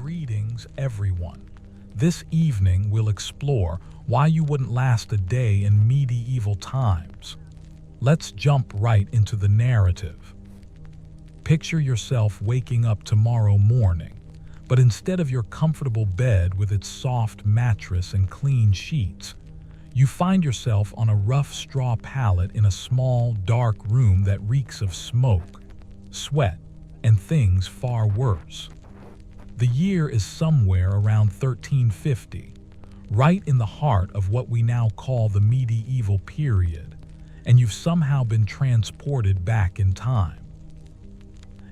Greetings, everyone. This evening we'll explore why you wouldn't last a day in medieval times. Let's jump right into the narrative. Picture yourself waking up tomorrow morning, but instead of your comfortable bed with its soft mattress and clean sheets, you find yourself on a rough straw pallet in a small, dark room that reeks of smoke, sweat, and things far worse. The year is somewhere around 1350, right in the heart of what we now call the medieval period, and you've somehow been transported back in time.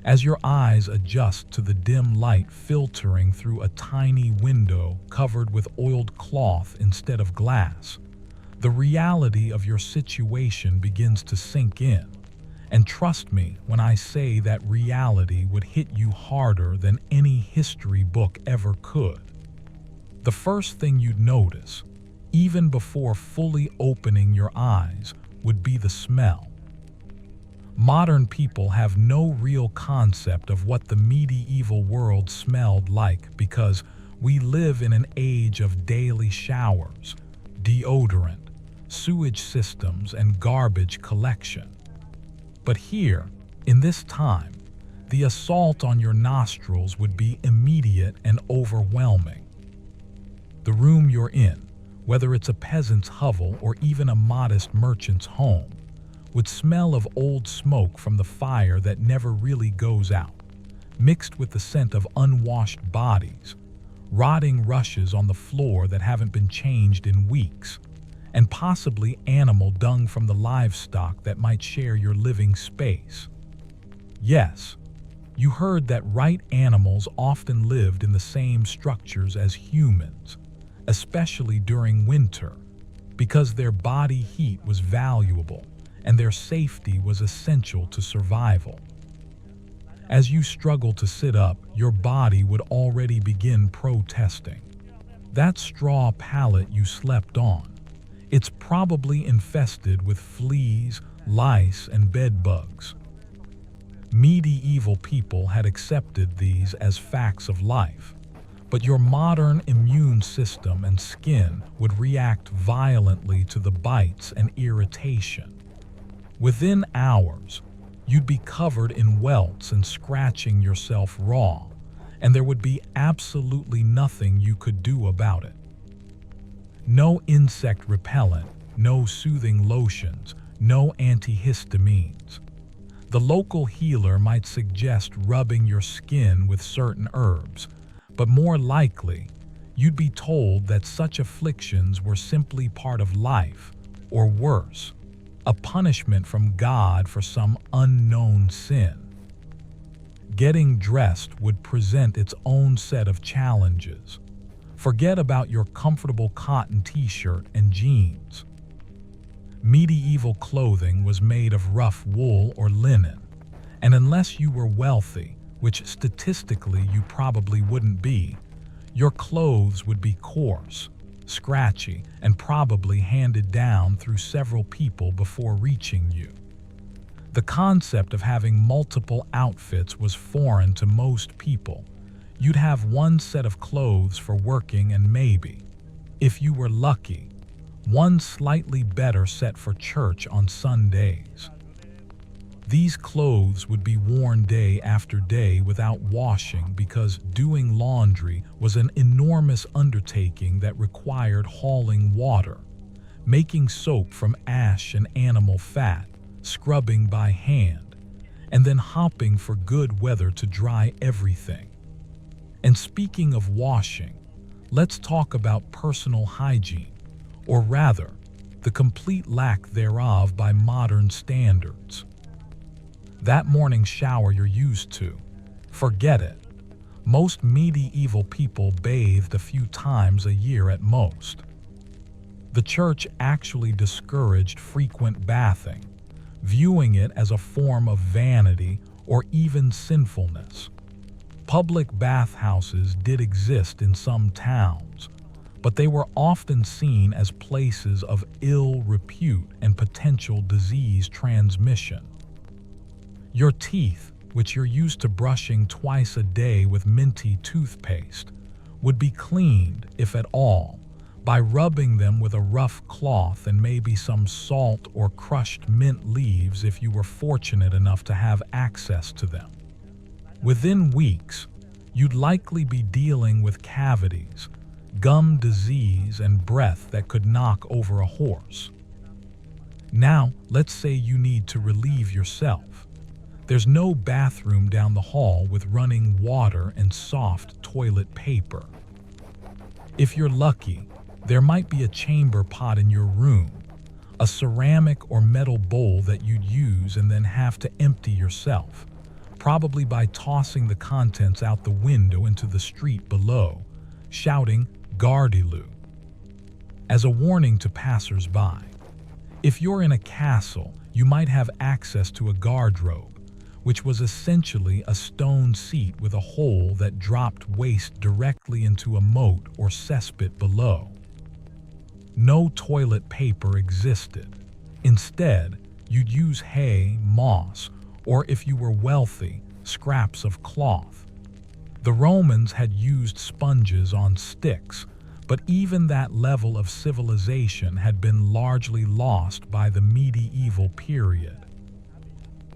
As your eyes adjust to the dim light filtering through a tiny window covered with oiled cloth instead of glass, the reality of your situation begins to sink in. And trust me when I say that reality would hit you harder than any history book ever could. The first thing you'd notice, even before fully opening your eyes, would be the smell. Modern people have no real concept of what the medieval world smelled like because we live in an age of daily showers, deodorant, sewage systems, and garbage collection. But here, in this time, the assault on your nostrils would be immediate and overwhelming. The room you're in, whether it's a peasant's hovel or even a modest merchant's home, would smell of old smoke from the fire that never really goes out, mixed with the scent of unwashed bodies, rotting rushes on the floor that haven't been changed in weeks, and possibly animal dung from the livestock that might share your living space. Yes, you heard that right, animals often lived in the same structures as humans, especially during winter, because their body heat was valuable and their safety was essential to survival. As you struggle to sit up, your body would already begin protesting. That straw pallet you slept on, it's probably infested with fleas, lice, and bed bugs. Medieval people had accepted these as facts of life, but your modern immune system and skin would react violently to the bites and irritation. Within hours, you'd be covered in welts and scratching yourself raw, and there would be absolutely nothing you could do about it. No insect repellent, no soothing lotions, no antihistamines. The local healer might suggest rubbing your skin with certain herbs, but more likely, you'd be told that such afflictions were simply part of life, or worse, a punishment from God for some unknown sin. Getting dressed would present its own set of challenges. Forget about your comfortable cotton t-shirt and jeans. Medieval clothing was made of rough wool or linen, and unless you were wealthy, which statistically you probably wouldn't be, your clothes would be coarse, scratchy, and probably handed down through several people before reaching you. The concept of having multiple outfits was foreign to most people. You'd have one set of clothes for working and maybe, if you were lucky, one slightly better set for church on Sundays. These clothes would be worn day after day without washing because doing laundry was an enormous undertaking that required hauling water, making soap from ash and animal fat, scrubbing by hand, and then hopping for good weather to dry everything. And speaking of washing, let's talk about personal hygiene, or rather, the complete lack thereof by modern standards. That morning shower you're used to, forget it. Most medieval people bathed a few times a year at most. The church actually discouraged frequent bathing, viewing it as a form of vanity or even sinfulness. Public bathhouses did exist in some towns, but they were often seen as places of ill repute and potential disease transmission. Your teeth, which you're used to brushing twice a day with minty toothpaste, would be cleaned, if at all, by rubbing them with a rough cloth and maybe some salt or crushed mint leaves if you were fortunate enough to have access to them. Within weeks, you'd likely be dealing with cavities, gum disease, and breath that could knock over a horse. Now, let's say you need to relieve yourself. There's no bathroom down the hall with running water and soft toilet paper. If you're lucky, there might be a chamber pot in your room, a ceramic or metal bowl that you'd use and then have to empty yourself, probably by tossing the contents out the window into the street below, shouting "Gardyloo" as a warning to passers-by. If you're in a castle, you might have access to a guardrobe, which was essentially a stone seat with a hole that dropped waste directly into a moat or cesspit below. No toilet paper existed. Instead, you'd use hay, moss, or if you were wealthy, scraps of cloth. The Romans had used sponges on sticks, but even that level of civilization had been largely lost by the medieval period.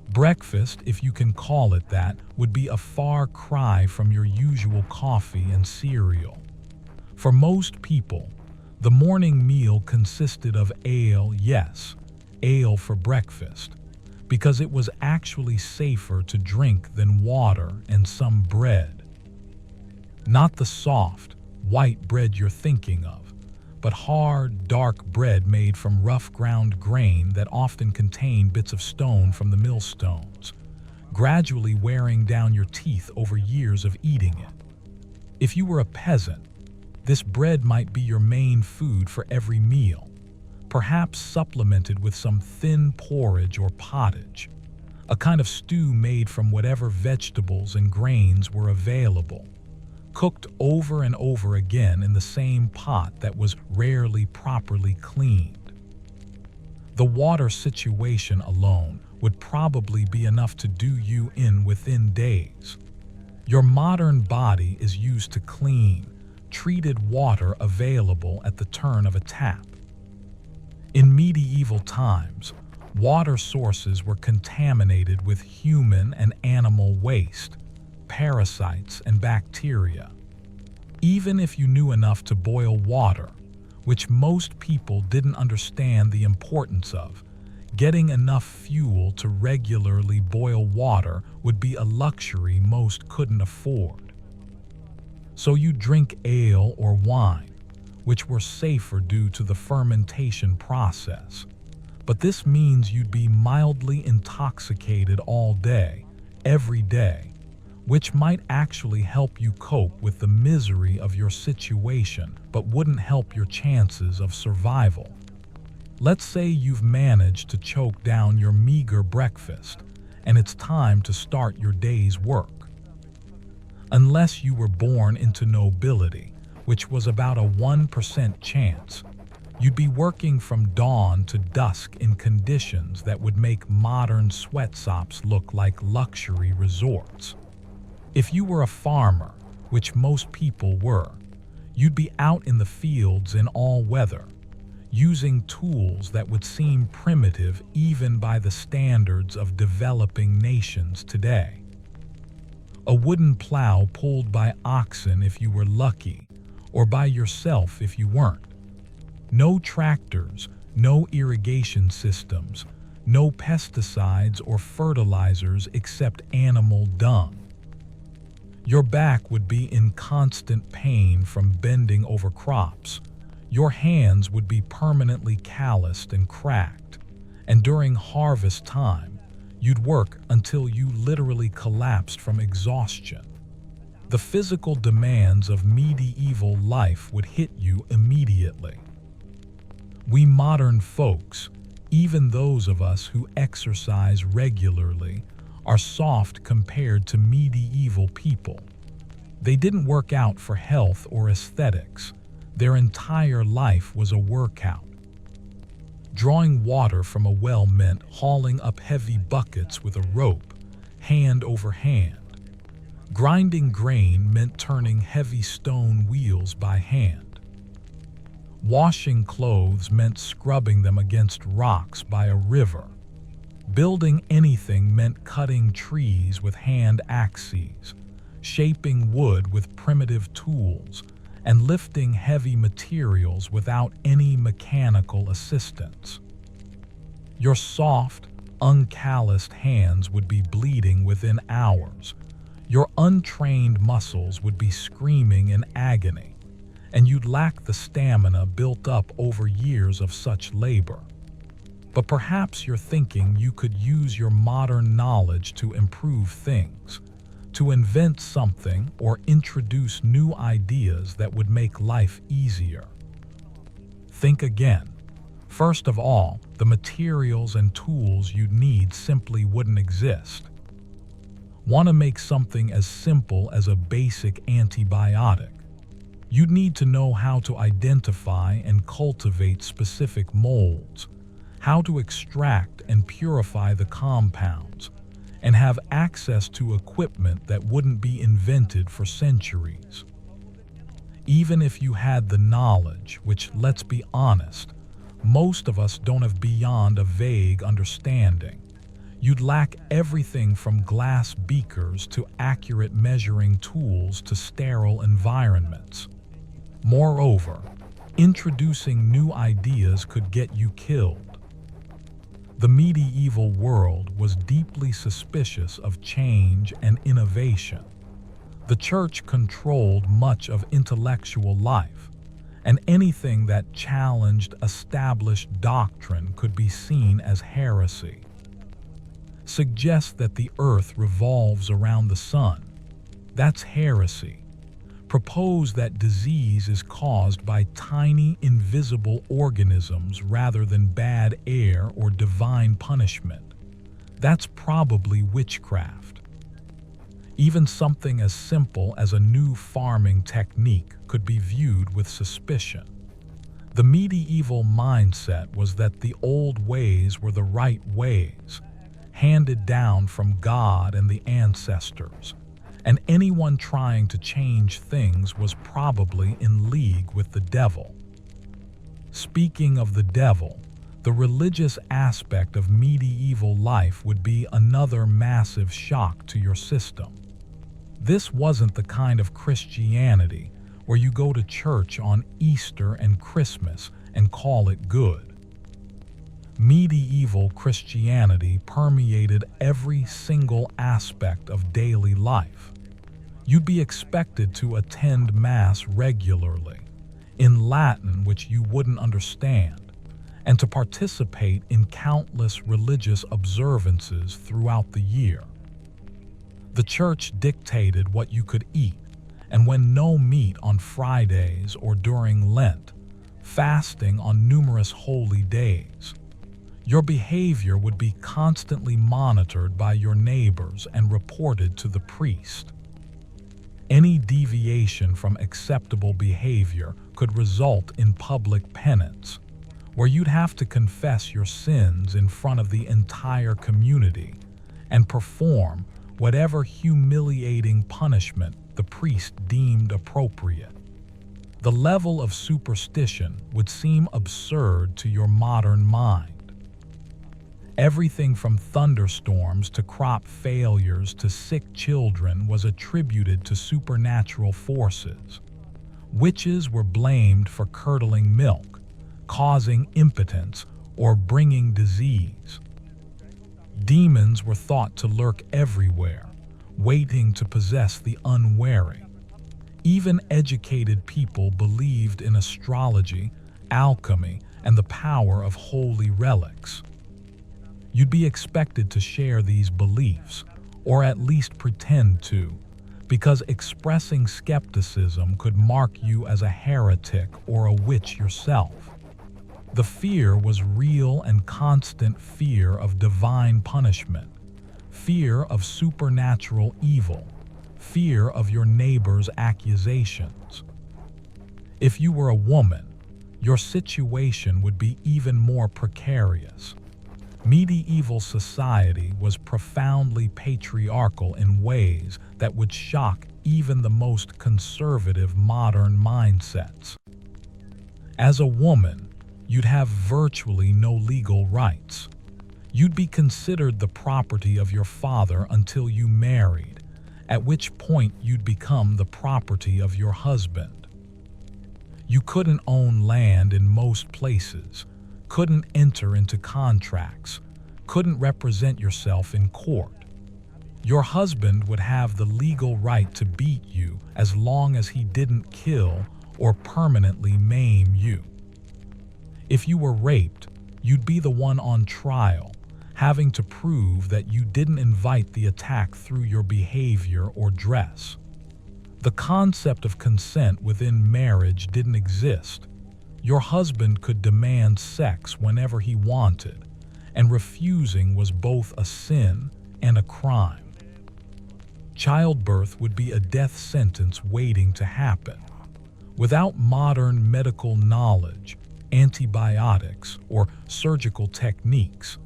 Breakfast, if you can call it that, would be a far cry from your usual coffee and cereal. For most people, the morning meal consisted of ale, yes, ale for breakfast, because it was actually safer to drink than water and some bread. Not the soft, white bread you're thinking of, but hard, dark bread made from rough ground grain that often contained bits of stone from the millstones, gradually wearing down your teeth over years of eating it. If you were a peasant, this bread might be your main food for every meal, perhaps supplemented with some thin porridge or pottage, a kind of stew made from whatever vegetables and grains were available, cooked over and over again in the same pot that was rarely properly cleaned. The water situation alone would probably be enough to do you in within days. Your modern body is used to clean, treated water available at the turn of a tap. In medieval times, water sources were contaminated with human and animal waste, parasites, and bacteria. Even if you knew enough to boil water, which most people didn't understand the importance of, getting enough fuel to regularly boil water would be a luxury most couldn't afford. So you drink ale or wine, which were safer due to the fermentation process. But this means you'd be mildly intoxicated all day, every day, which might actually help you cope with the misery of your situation, but wouldn't help your chances of survival. Let's say you've managed to choke down your meager breakfast, and it's time to start your day's work. Unless you were born into nobility, which was about a 1% chance, you'd be working from dawn to dusk in conditions that would make modern sweatshops look like luxury resorts. If you were a farmer, which most people were, you'd be out in the fields in all weather, using tools that would seem primitive even by the standards of developing nations today. A wooden plow pulled by oxen if you were lucky, or by yourself if you weren't. No tractors, no irrigation systems, no pesticides or fertilizers except animal dung. Your back would be in constant pain from bending over crops. Your hands would be permanently calloused and cracked. And during harvest time, you'd work until you literally collapsed from exhaustion. The physical demands of medieval life would hit you immediately. We modern folks, even those of us who exercise regularly, are soft compared to medieval people. They didn't work out for health or aesthetics. Their entire life was a workout. Drawing water from a well meant hauling up heavy buckets with a rope, hand over hand. Grinding grain meant turning heavy stone wheels by hand. Washing clothes meant scrubbing them against rocks by a river. Building anything meant cutting trees with hand axes, shaping wood with primitive tools, and lifting heavy materials without any mechanical assistance. Your soft, uncalloused hands would be bleeding within hours. Your untrained muscles would be screaming in agony, and you'd lack the stamina built up over years of such labor. But perhaps you're thinking you could use your modern knowledge to improve things, to invent something or introduce new ideas that would make life easier. Think again. First of all, the materials and tools you'd need simply wouldn't exist. Want to make something as simple as a basic antibiotic? You'd need to know how to identify and cultivate specific molds, how to extract and purify the compounds, and have access to equipment that wouldn't be invented for centuries. Even if you had the knowledge, which, let's be honest, most of us don't have beyond a vague understanding, you'd lack everything from glass beakers to accurate measuring tools to sterile environments. Moreover, introducing new ideas could get you killed. The medieval world was deeply suspicious of change and innovation. The church controlled much of intellectual life, and anything that challenged established doctrine could be seen as heresy. Suggest that the earth revolves around the sun. That's heresy. Propose that disease is caused by tiny, invisible organisms rather than bad air or divine punishment. That's probably witchcraft. Even something as simple as a new farming technique could be viewed with suspicion. The medieval mindset was that the old ways were the right ways, handed down from God and the ancestors, and anyone trying to change things was probably in league with the devil. Speaking of the devil, the religious aspect of medieval life would be another massive shock to your system. This wasn't the kind of Christianity where you go to church on Easter and Christmas and call it good. Medieval Christianity permeated every single aspect of daily life. You'd be expected to attend Mass regularly, in Latin which you wouldn't understand, and to participate in countless religious observances throughout the year. The church dictated what you could eat, and when no meat on Fridays or during Lent, fasting on numerous holy days. Your behavior would be constantly monitored by your neighbors and reported to the priest. Any deviation from acceptable behavior could result in public penance, where you'd have to confess your sins in front of the entire community and perform whatever humiliating punishment the priest deemed appropriate. The level of superstition would seem absurd to your modern mind. Everything from thunderstorms to crop failures to sick children was attributed to supernatural forces. Witches were blamed for curdling milk, causing impotence, or bringing disease. Demons were thought to lurk everywhere, waiting to possess the unwary. Even educated people believed in astrology, alchemy, and the power of holy relics. You'd be expected to share these beliefs, or at least pretend to, because expressing skepticism could mark you as a heretic or a witch yourself. The fear was real and constant fear of divine punishment, fear of supernatural evil, fear of your neighbor's accusations. If you were a woman, your situation would be even more precarious. Medieval society was profoundly patriarchal in ways that would shock even the most conservative modern mindsets. As a woman, you'd have virtually no legal rights. You'd be considered the property of your father until you married, at which point you'd become the property of your husband. You couldn't own land in most places, couldn't enter into contracts, couldn't represent yourself in court. Your husband would have the legal right to beat you as long as he didn't kill or permanently maim you. If you were raped, you'd be the one on trial, having to prove that you didn't invite the attack through your behavior or dress. The concept of consent within marriage didn't exist. Your husband could demand sex whenever he wanted, and refusing was both a sin and a crime. Childbirth would be a death sentence waiting to happen. Without modern medical knowledge, antibiotics, or surgical techniques,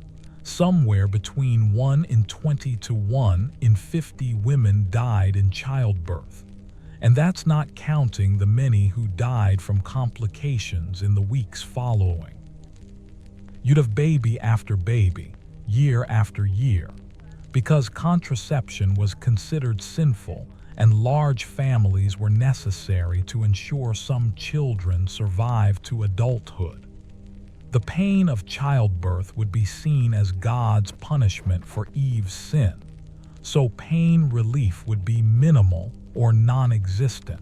somewhere between 1 in 20 to 1 in 50 women died in childbirth. And that's not counting the many who died from complications in the weeks following. You'd have baby after baby, year after year, because contraception was considered sinful and large families were necessary to ensure some children survived to adulthood. The pain of childbirth would be seen as God's punishment for Eve's sin, so pain relief would be minimal or non-existent.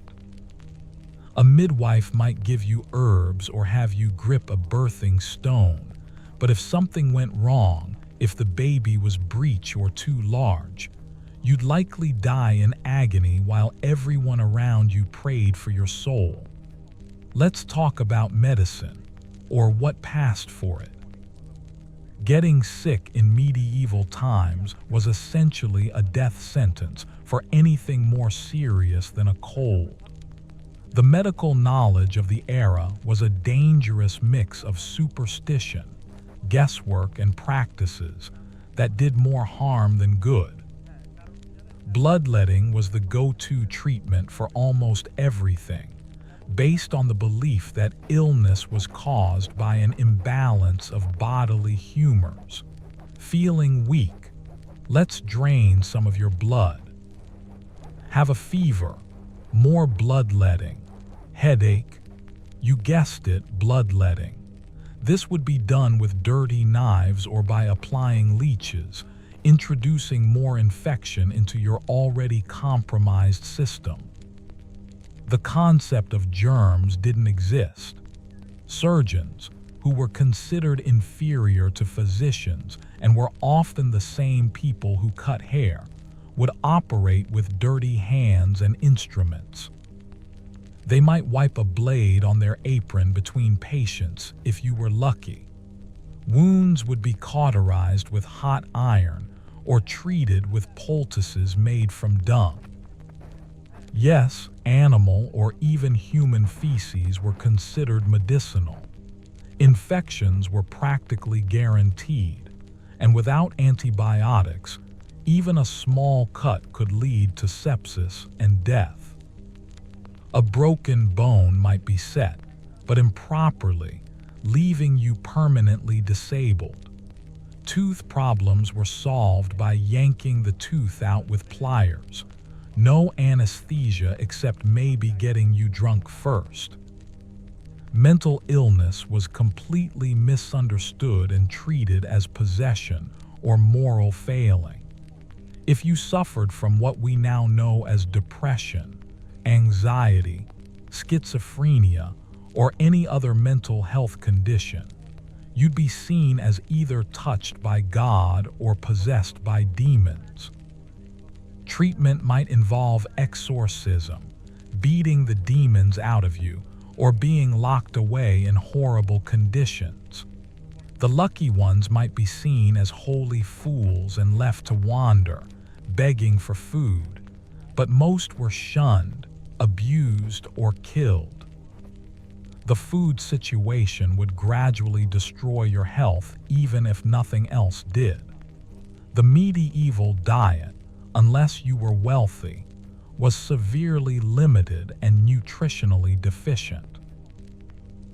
A midwife might give you herbs or have you grip a birthing stone, but if something went wrong, if the baby was breech or too large, you'd likely die in agony while everyone around you prayed for your soul. Let's talk about medicine, or what passed for it. Getting sick in medieval times was essentially a death sentence for anything more serious than a cold. The medical knowledge of the era was a dangerous mix of superstition, guesswork, and practices that did more harm than good. Bloodletting was the go-to treatment for almost everything, based on the belief that illness was caused by an imbalance of bodily humors. Feeling weak? Let's drain some of your blood. Have a fever? More bloodletting. Headache? You guessed it, bloodletting. This would be done with dirty knives or by applying leeches, introducing more infection into your already compromised system. The concept of germs didn't exist. Surgeons, who were considered inferior to physicians and were often the same people who cut hair, would operate with dirty hands and instruments. They might wipe a blade on their apron between patients if you were lucky. Wounds would be cauterized with hot iron or treated with poultices made from dung. Yes, animal or even human feces were considered medicinal. Infections were practically guaranteed, and without antibiotics, even a small cut could lead to sepsis and death. A broken bone might be set, but improperly, leaving you permanently disabled. Tooth problems were solved by yanking the tooth out with pliers. No anesthesia except maybe getting you drunk first. Mental illness was completely misunderstood and treated as possession or moral failing. If you suffered from what we now know as depression, anxiety, schizophrenia, or any other mental health condition, you'd be seen as either touched by God or possessed by demons. Treatment might involve exorcism, beating the demons out of you, or being locked away in horrible conditions. The lucky ones might be seen as holy fools and left to wander, begging for food, but most were shunned, abused, or killed. The food situation would gradually destroy your health even if nothing else did. The medieval diet, unless you were wealthy, was severely limited and nutritionally deficient.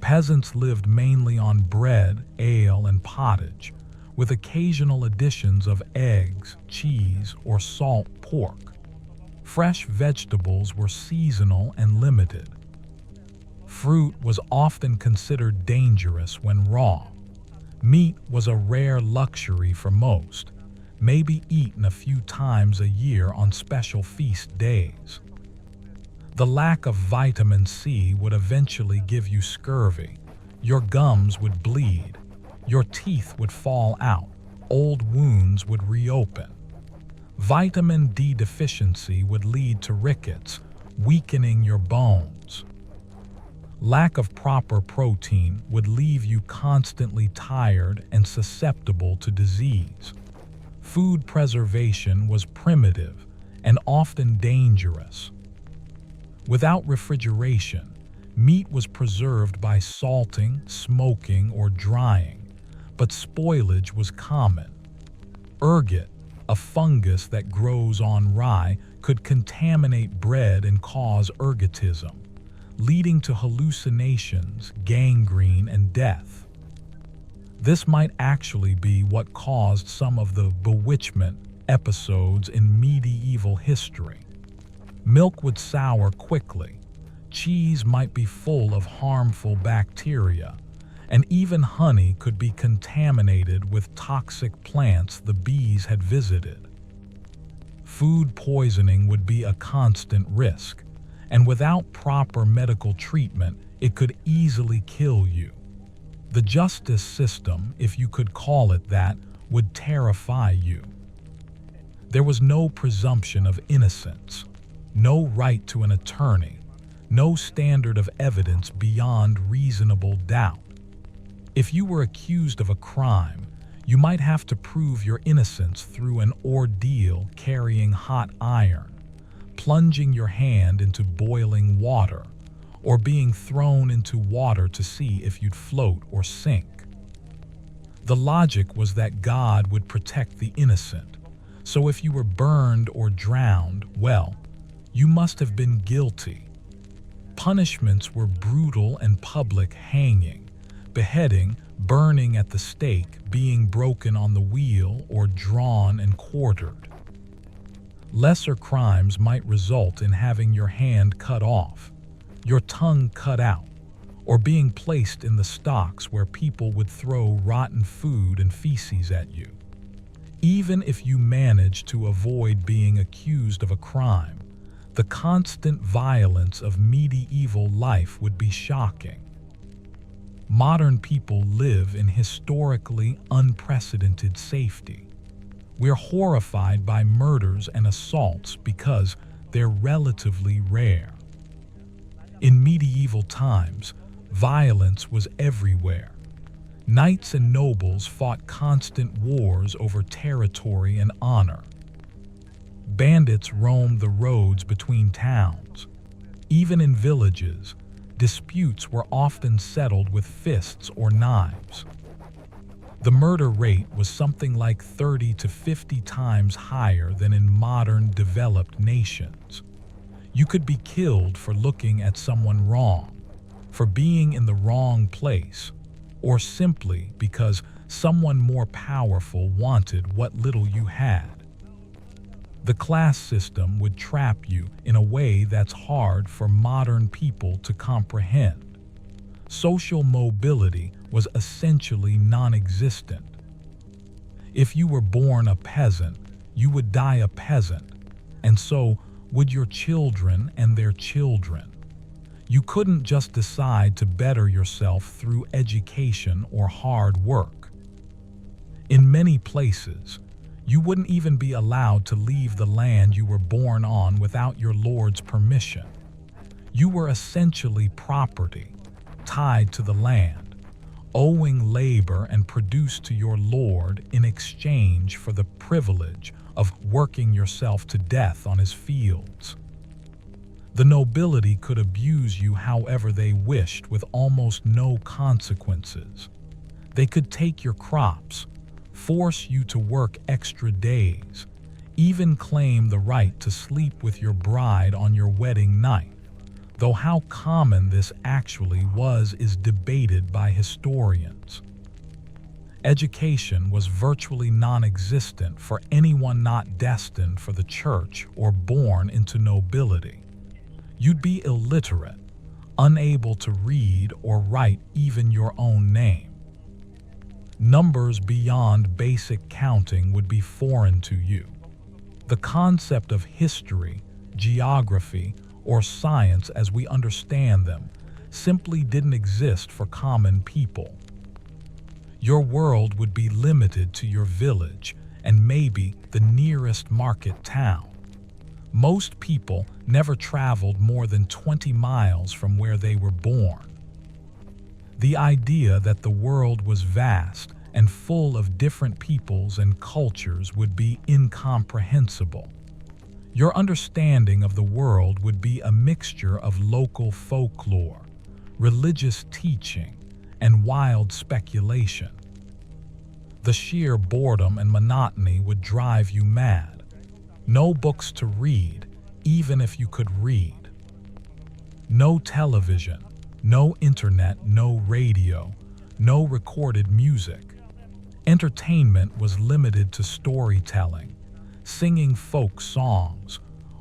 Peasants lived mainly on bread, ale, and pottage, with occasional additions of eggs, cheese, or salt pork. Fresh vegetables were seasonal and limited. Fruit was often considered dangerous when raw. Meat was a rare luxury for most, maybe eaten a few times a year on special feast days. The lack of vitamin C would eventually give you scurvy. Your gums would bleed. Your teeth would fall out. Old wounds would reopen. Vitamin D deficiency would lead to rickets, weakening your bones. Lack of proper protein would leave you constantly tired and susceptible to disease. Food preservation was primitive and often dangerous. Without refrigeration, meat was preserved by salting, smoking, or drying, but spoilage was common. Ergot, a fungus that grows on rye, could contaminate bread and cause ergotism, leading to hallucinations, gangrene, and death. This might actually be what caused some of the bewitchment episodes in medieval history. Milk would sour quickly, cheese might be full of harmful bacteria, and even honey could be contaminated with toxic plants the bees had visited. Food poisoning would be a constant risk, and without proper medical treatment, it could easily kill you. The justice system, if you could call it that, would terrify you. There was no presumption of innocence, no right to an attorney, no standard of evidence beyond reasonable doubt. If you were accused of a crime, you might have to prove your innocence through an ordeal carrying hot iron, plunging your hand into boiling water, or being thrown into water to see if you'd float or sink. The logic was that God would protect the innocent, so if you were burned or drowned, well, you must have been guilty. Punishments were brutal and public: hanging, beheading, burning at the stake, being broken on the wheel, or drawn and quartered. Lesser crimes might result in having your hand cut off, your tongue cut out, or being placed in the stocks where people would throw rotten food and feces at you. Even if you managed to avoid being accused of a crime, the constant violence of medieval life would be shocking. Modern people live in historically unprecedented safety. We're horrified by murders and assaults because they're relatively rare. In medieval times, violence was everywhere. Knights and nobles fought constant wars over territory and honor. Bandits roamed the roads between towns. Even in villages, disputes were often settled with fists or knives. The murder rate was something like 30 to 50 times higher than in modern developed nations. You could be killed for looking at someone wrong, for being in the wrong place, or simply because someone more powerful wanted what little you had. The class system would trap you in a way that's hard for modern people to comprehend. Social mobility was essentially non-existent. If you were born a peasant, you would die a peasant, and so would your children and their children. You couldn't just decide to better yourself through education or hard work. In many places, you wouldn't even be allowed to leave the land you were born on without your lord's permission. You were essentially property, tied to the land, owing labor and produced to your lord in exchange for the privilege of working yourself to death on his fields. The nobility could abuse you however they wished with almost no consequences. They could take your crops, force you to work extra days, even claim the right to sleep with your bride on your wedding night, though how common this actually was is debated by historians. Education was virtually non-existent for anyone not destined for the church or born into nobility. You'd be illiterate, unable to read or write even your own name. Numbers beyond basic counting would be foreign to you. The concept of history, geography, or science as we understand them simply didn't exist for common people. Your world would be limited to your village and maybe the nearest market town. Most people never traveled more than 20 miles from where they were born. The idea that the world was vast and full of different peoples and cultures would be incomprehensible. Your understanding of the world would be a mixture of local folklore, religious teaching, and wild speculation. The sheer boredom and monotony would drive you mad. No books to read, even if you could read. No television, no internet, no radio, no recorded music. Entertainment was limited to storytelling, singing folk songs,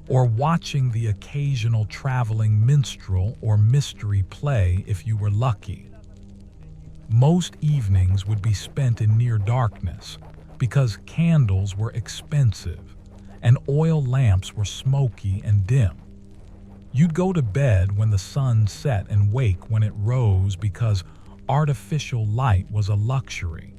or watching the occasional traveling minstrel or mystery play if you were lucky. Most evenings would be spent in near darkness because candles were expensive and oil lamps were smoky and dim. You'd go to bed when the sun set and wake when it rose because artificial light was a luxury.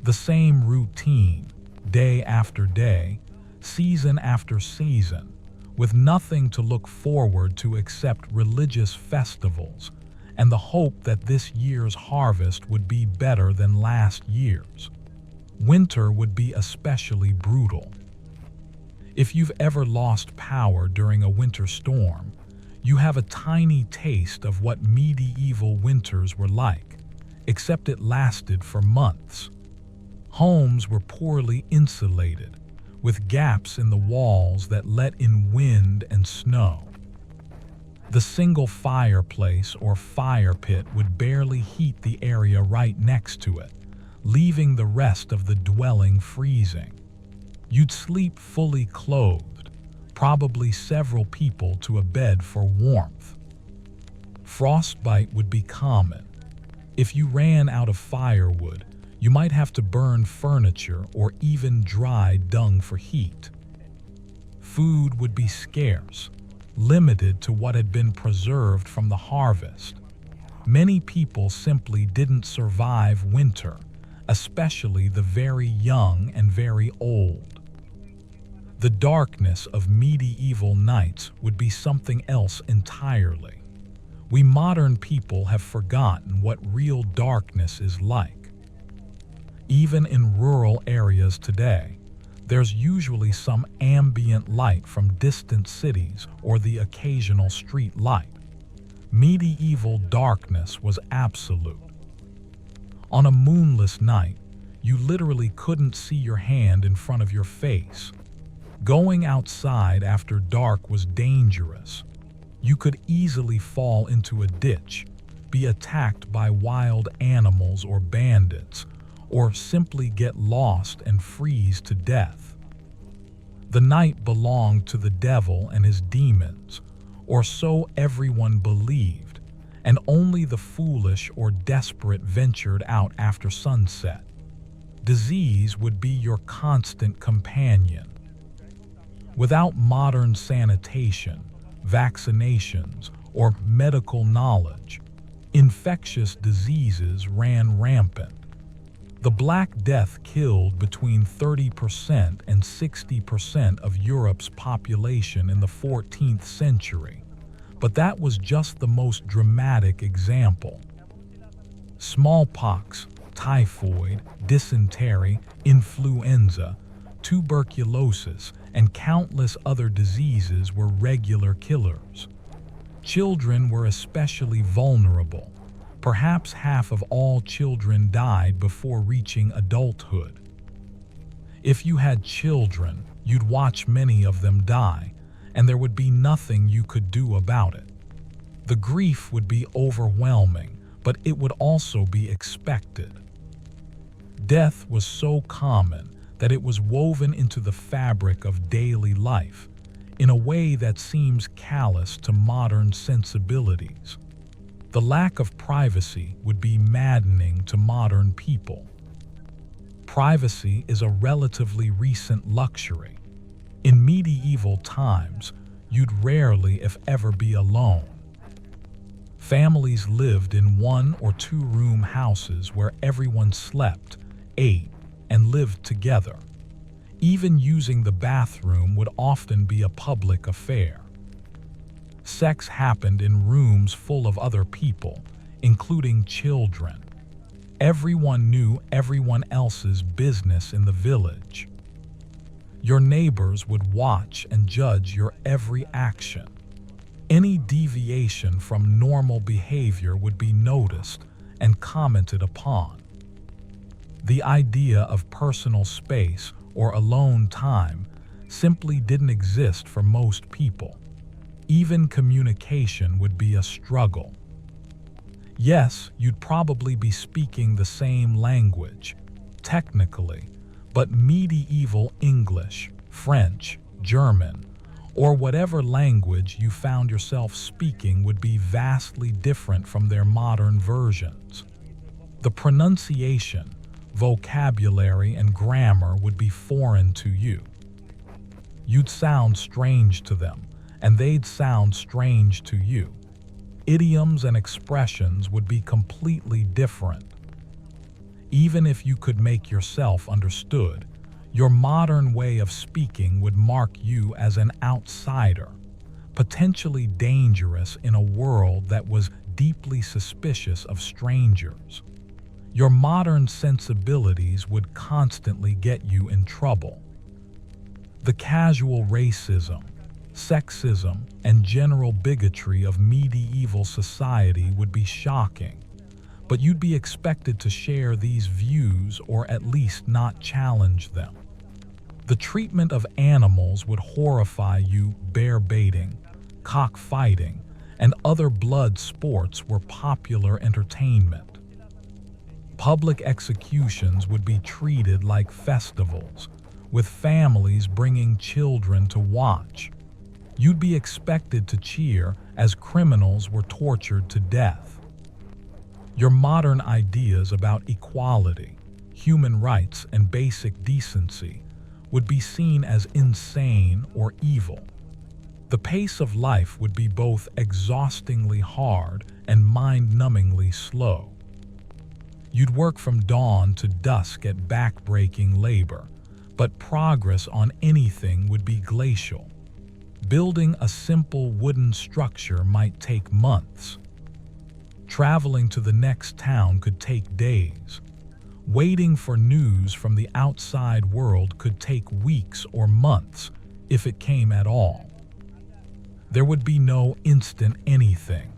The same routine, day after day, season after season, with nothing to look forward to except religious festivals and the hope that this year's harvest would be better than last year's. Winter would be especially brutal. If you've ever lost power during a winter storm, you have a tiny taste of what medieval winters were like, except it lasted for months. Homes were poorly insulated, with gaps in the walls that let in wind and snow. The single fireplace or fire pit would barely heat the area right next to it, leaving the rest of the dwelling freezing. You'd sleep fully clothed, probably several people to a bed for warmth. Frostbite would be common. If you ran out of firewood, you might have to burn furniture or even dry dung for heat. Food would be scarce, limited to what had been preserved from the harvest. Many people simply didn't survive winter, especially the very young and very old. The darkness of medieval nights would be something else entirely. We modern people have forgotten what real darkness is like. Even in rural areas today, there's usually some ambient light from distant cities or the occasional street light. Medieval darkness was absolute. On a moonless night, you literally couldn't see your hand in front of your face. Going outside after dark was dangerous. You could easily fall into a ditch, be attacked by wild animals or bandits, or simply get lost and freeze to death. The night belonged to the devil and his demons, or so everyone believed, and only the foolish or desperate ventured out after sunset. Disease would be your constant companion. Without modern sanitation, vaccinations, or medical knowledge, infectious diseases ran rampant. The Black Death killed between 30% and 60% of Europe's population in the 14th century, but that was just the most dramatic example. Smallpox, typhoid, dysentery, influenza, tuberculosis, and countless other diseases were regular killers. Children were especially vulnerable. Perhaps half of all children died before reaching adulthood. If you had children, you'd watch many of them die, and there would be nothing you could do about it. The grief would be overwhelming, but it would also be expected. Death was so common that it was woven into the fabric of daily life, in a way that seems callous to modern sensibilities. The lack of privacy would be maddening to modern people. Privacy is a relatively recent luxury. In medieval times, you'd rarely, if ever, be alone. Families lived in 1 or 2 room houses where everyone slept, ate, and lived together. Even using the bathroom would often be a public affair. Sex happened in rooms full of other people, including children. Everyone knew everyone else's business in the village. Your neighbors would watch and judge your every action. Any deviation from normal behavior would be noticed and commented upon. The idea of personal space or alone time simply didn't exist for most people. Even communication would be a struggle. Yes, you'd probably be speaking the same language, technically, but medieval English, French, German, or whatever language you found yourself speaking would be vastly different from their modern versions. The pronunciation, vocabulary, and grammar would be foreign to you. You'd sound strange to them, and they'd sound strange to you. Idioms and expressions would be completely different. Even if you could make yourself understood, your modern way of speaking would mark you as an outsider, potentially dangerous in a world that was deeply suspicious of strangers. Your modern sensibilities would constantly get you in trouble. The casual racism, sexism, and general bigotry of medieval society would be shocking, but you'd be expected to share these views or at least not challenge them. The treatment of animals would horrify you. Bear baiting, cockfighting, and other blood sports were popular entertainment. Public executions would be treated like festivals, with families bringing children to watch. You'd be expected to cheer as criminals were tortured to death. Your modern ideas about equality, human rights, and basic decency would be seen as insane or evil. The pace of life would be both exhaustingly hard and mind-numbingly slow. You'd work from dawn to dusk at back-breaking labor, but progress on anything would be glacial. Building a simple wooden structure might take months. Traveling to the next town could take days. Waiting for news from the outside world could take weeks or months, if it came at all. There would be no instant anything,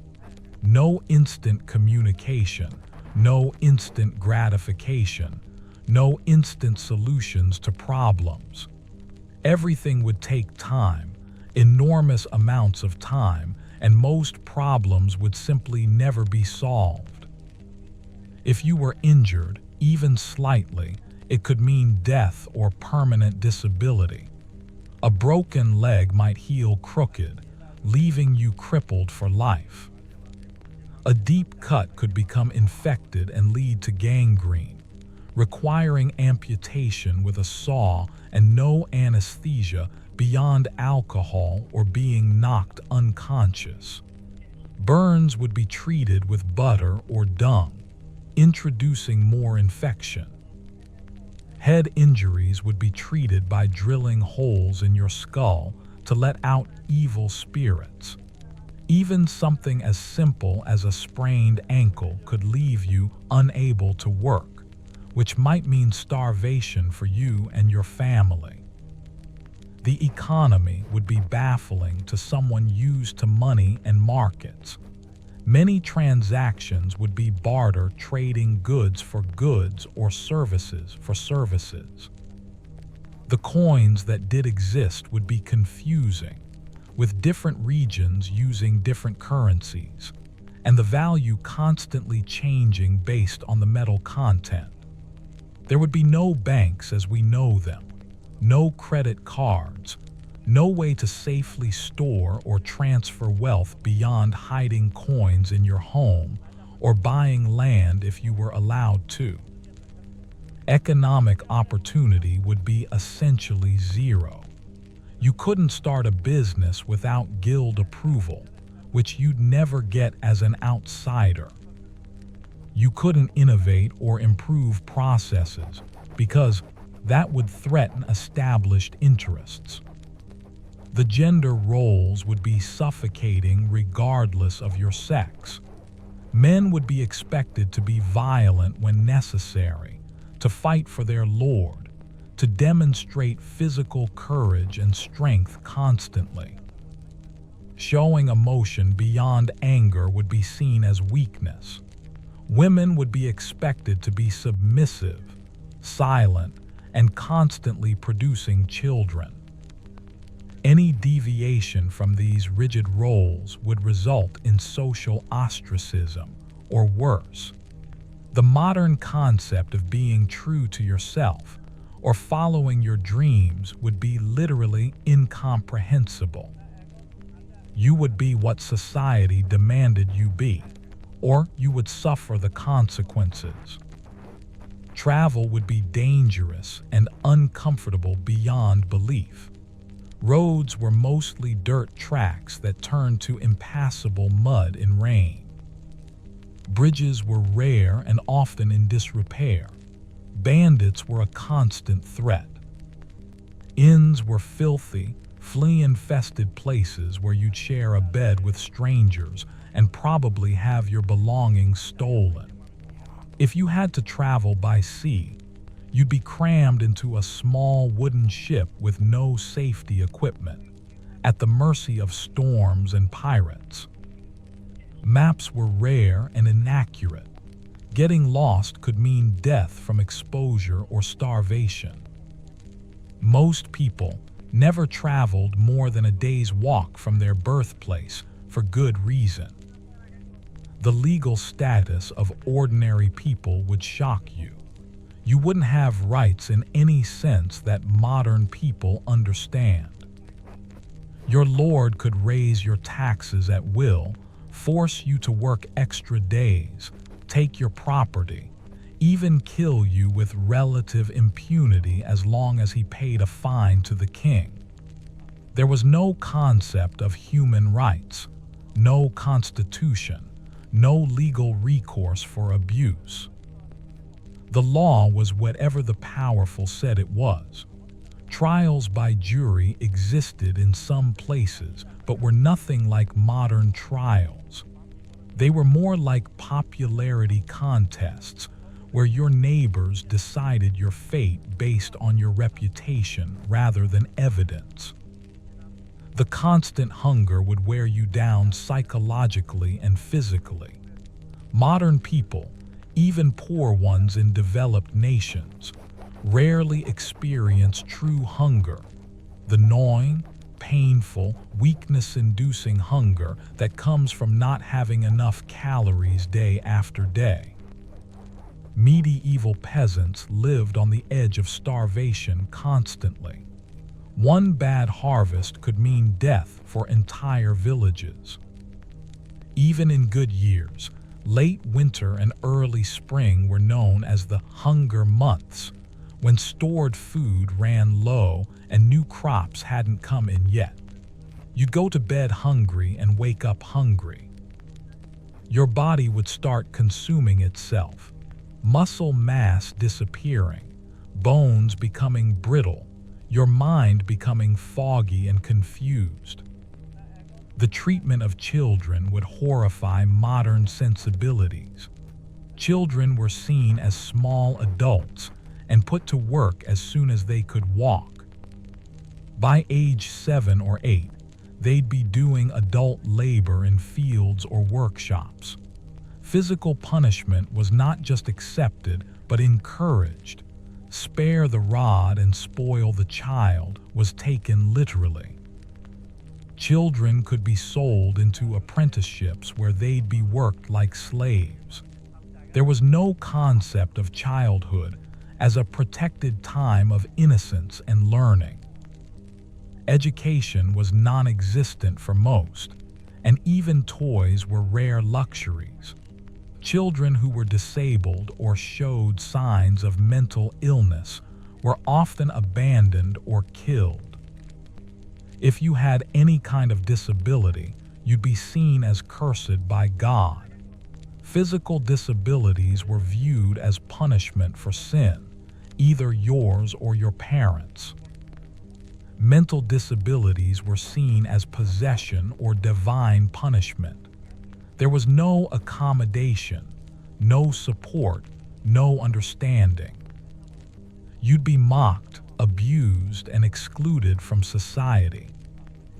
no instant communication, no instant gratification, no instant solutions to problems. Everything would take time, enormous amounts of time, and most problems would simply never be solved. If you were injured, even slightly, it could mean death or permanent disability. A broken leg might heal crooked, leaving you crippled for life. A deep cut could become infected and lead to gangrene, requiring amputation with a saw and no anesthesia beyond alcohol or being knocked unconscious. Burns would be treated with butter or dung, introducing more infection. Head injuries would be treated by drilling holes in your skull to let out evil spirits. Even something as simple as a sprained ankle could leave you unable to work, which might mean starvation for you and your family. The economy would be baffling to someone used to money and markets. Many transactions would be barter, trading goods for goods or services for services. The coins that did exist would be confusing, with different regions using different currencies, and the value constantly changing based on the metal content. There would be no banks as we know them, no credit cards, no way to safely store or transfer wealth beyond hiding coins in your home or buying land if you were allowed to. Economic opportunity would be essentially zero. You couldn't start a business without guild approval, which you'd never get as an outsider. You couldn't innovate or improve processes because that would threaten established interests. The gender roles would be suffocating regardless of your sex. Men would be expected to be violent when necessary, to fight for their lord, to demonstrate physical courage and strength constantly. Showing emotion beyond anger would be seen as weakness. Women would be expected to be submissive, silent, and constantly producing children. Any deviation from these rigid roles would result in social ostracism, or worse. The modern concept of being true to yourself or following your dreams would be literally incomprehensible. You would be what society demanded you be, or you would suffer the consequences. Travel would be dangerous and uncomfortable beyond belief. Roads were mostly dirt tracks that turned to impassable mud in rain. Bridges were rare and often in disrepair. Bandits were a constant threat. Inns were filthy, flea-infested places where you'd share a bed with strangers and probably have your belongings stolen. If you had to travel by sea, you'd be crammed into a small wooden ship with no safety equipment, at the mercy of storms and pirates. Maps were rare and inaccurate. Getting lost could mean death from exposure or starvation. Most people never traveled more than a day's walk from their birthplace for good reason. The legal status of ordinary people would shock you. You wouldn't have rights in any sense that modern people understand. Your lord could raise your taxes at will, force you to work extra days, take your property, even kill you with relative impunity as long as he paid a fine to the king. There was no concept of human rights, no constitution, no legal recourse for abuse. The law was whatever the powerful said it was. Trials by jury existed in some places, but were nothing like modern trials. They were more like popularity contests, where your neighbors decided your fate based on your reputation rather than evidence. The constant hunger would wear you down psychologically and physically. Modern people, even poor ones in developed nations, rarely experience true hunger, the gnawing, painful, weakness-inducing hunger that comes from not having enough calories day after day. Medieval peasants lived on the edge of starvation constantly. One bad harvest could mean death for entire villages. Even in good years, late winter and early spring were known as the hunger months, when stored food ran low and new crops hadn't come in yet. You'd go to bed hungry and wake up hungry. Your body would start consuming itself, muscle mass disappearing, bones becoming brittle, your mind becoming foggy and confused. The treatment of children would horrify modern sensibilities. Children were seen as small adults and put to work as soon as they could walk. By age 7 or 8, they'd be doing adult labor in fields or workshops. Physical punishment was not just accepted, but encouraged. Spare the rod and spoil the child was taken literally. Children could be sold into apprenticeships where they'd be worked like slaves. There was no concept of childhood as a protected time of innocence and learning. Education was non-existent for most, and even toys were rare luxuries. Children who were disabled or showed signs of mental illness were often abandoned or killed. If you had any kind of disability, you'd be seen as cursed by God. Physical disabilities were viewed as punishment for sin, either yours or your parents'. Mental disabilities were seen as possession or divine punishment. There was no accommodation, no support, no understanding. You'd be mocked, abused, and excluded from society.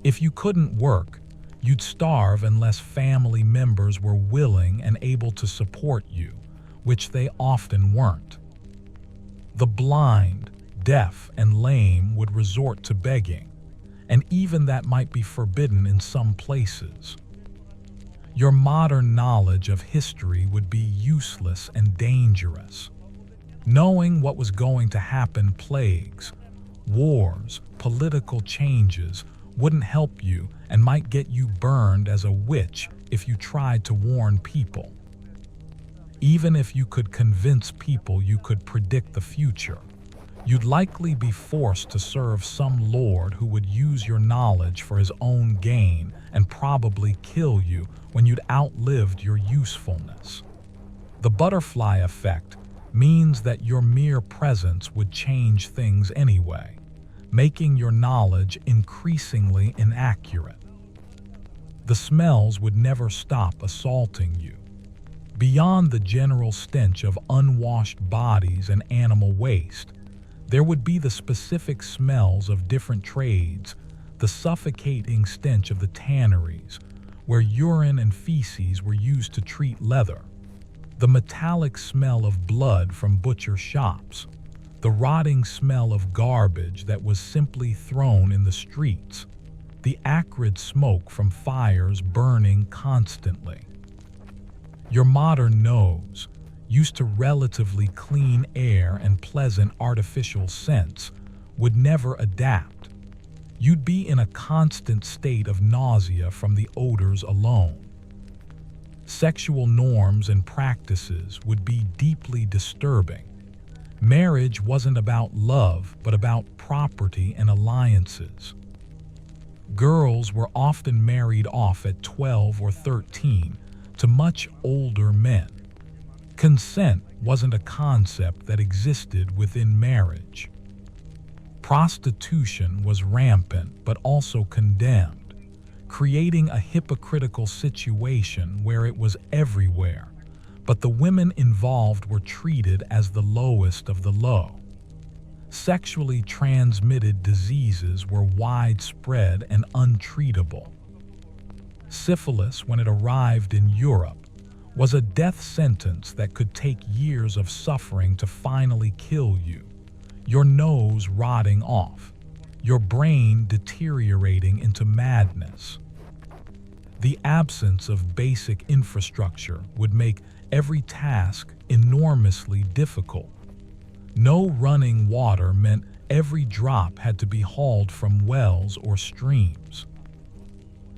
If you couldn't work, you'd starve unless family members were willing and able to support you, which they often weren't. The blind, deaf, and lame would resort to begging, and even that might be forbidden in some places. Your modern knowledge of history would be useless and dangerous. Knowing what was going to happen, plagues, wars, political changes, wouldn't help you and might get you burned as a witch if you tried to warn people. Even if you could convince people you could predict the future, you'd likely be forced to serve some lord who would use your knowledge for his own gain and probably kill you when you'd outlived your usefulness. The butterfly effect means that your mere presence would change things anyway, making your knowledge increasingly inaccurate. The smells would never stop assaulting you. Beyond the general stench of unwashed bodies and animal waste, there would be the specific smells of different trades, the suffocating stench of the tanneries, where urine and feces were used to treat leather, the metallic smell of blood from butcher shops, the rotting smell of garbage that was simply thrown in the streets, the acrid smoke from fires burning constantly. Your modern nose, used to relatively clean air and pleasant artificial scents, would never adapt. You'd be in a constant state of nausea from the odors alone. Sexual norms and practices would be deeply disturbing. Marriage wasn't about love, but about property and alliances. Girls were often married off at 12 or 13 to much older men. Consent wasn't a concept that existed within marriage. Prostitution was rampant but also condemned, creating a hypocritical situation where it was everywhere, but the women involved were treated as the lowest of the low. Sexually transmitted diseases were widespread and untreatable. Syphilis, when it arrived in Europe, was a death sentence that could take years of suffering to finally kill you, your nose rotting off, your brain deteriorating into madness. The absence of basic infrastructure would make every task enormously difficult. No running water meant every drop had to be hauled from wells or streams.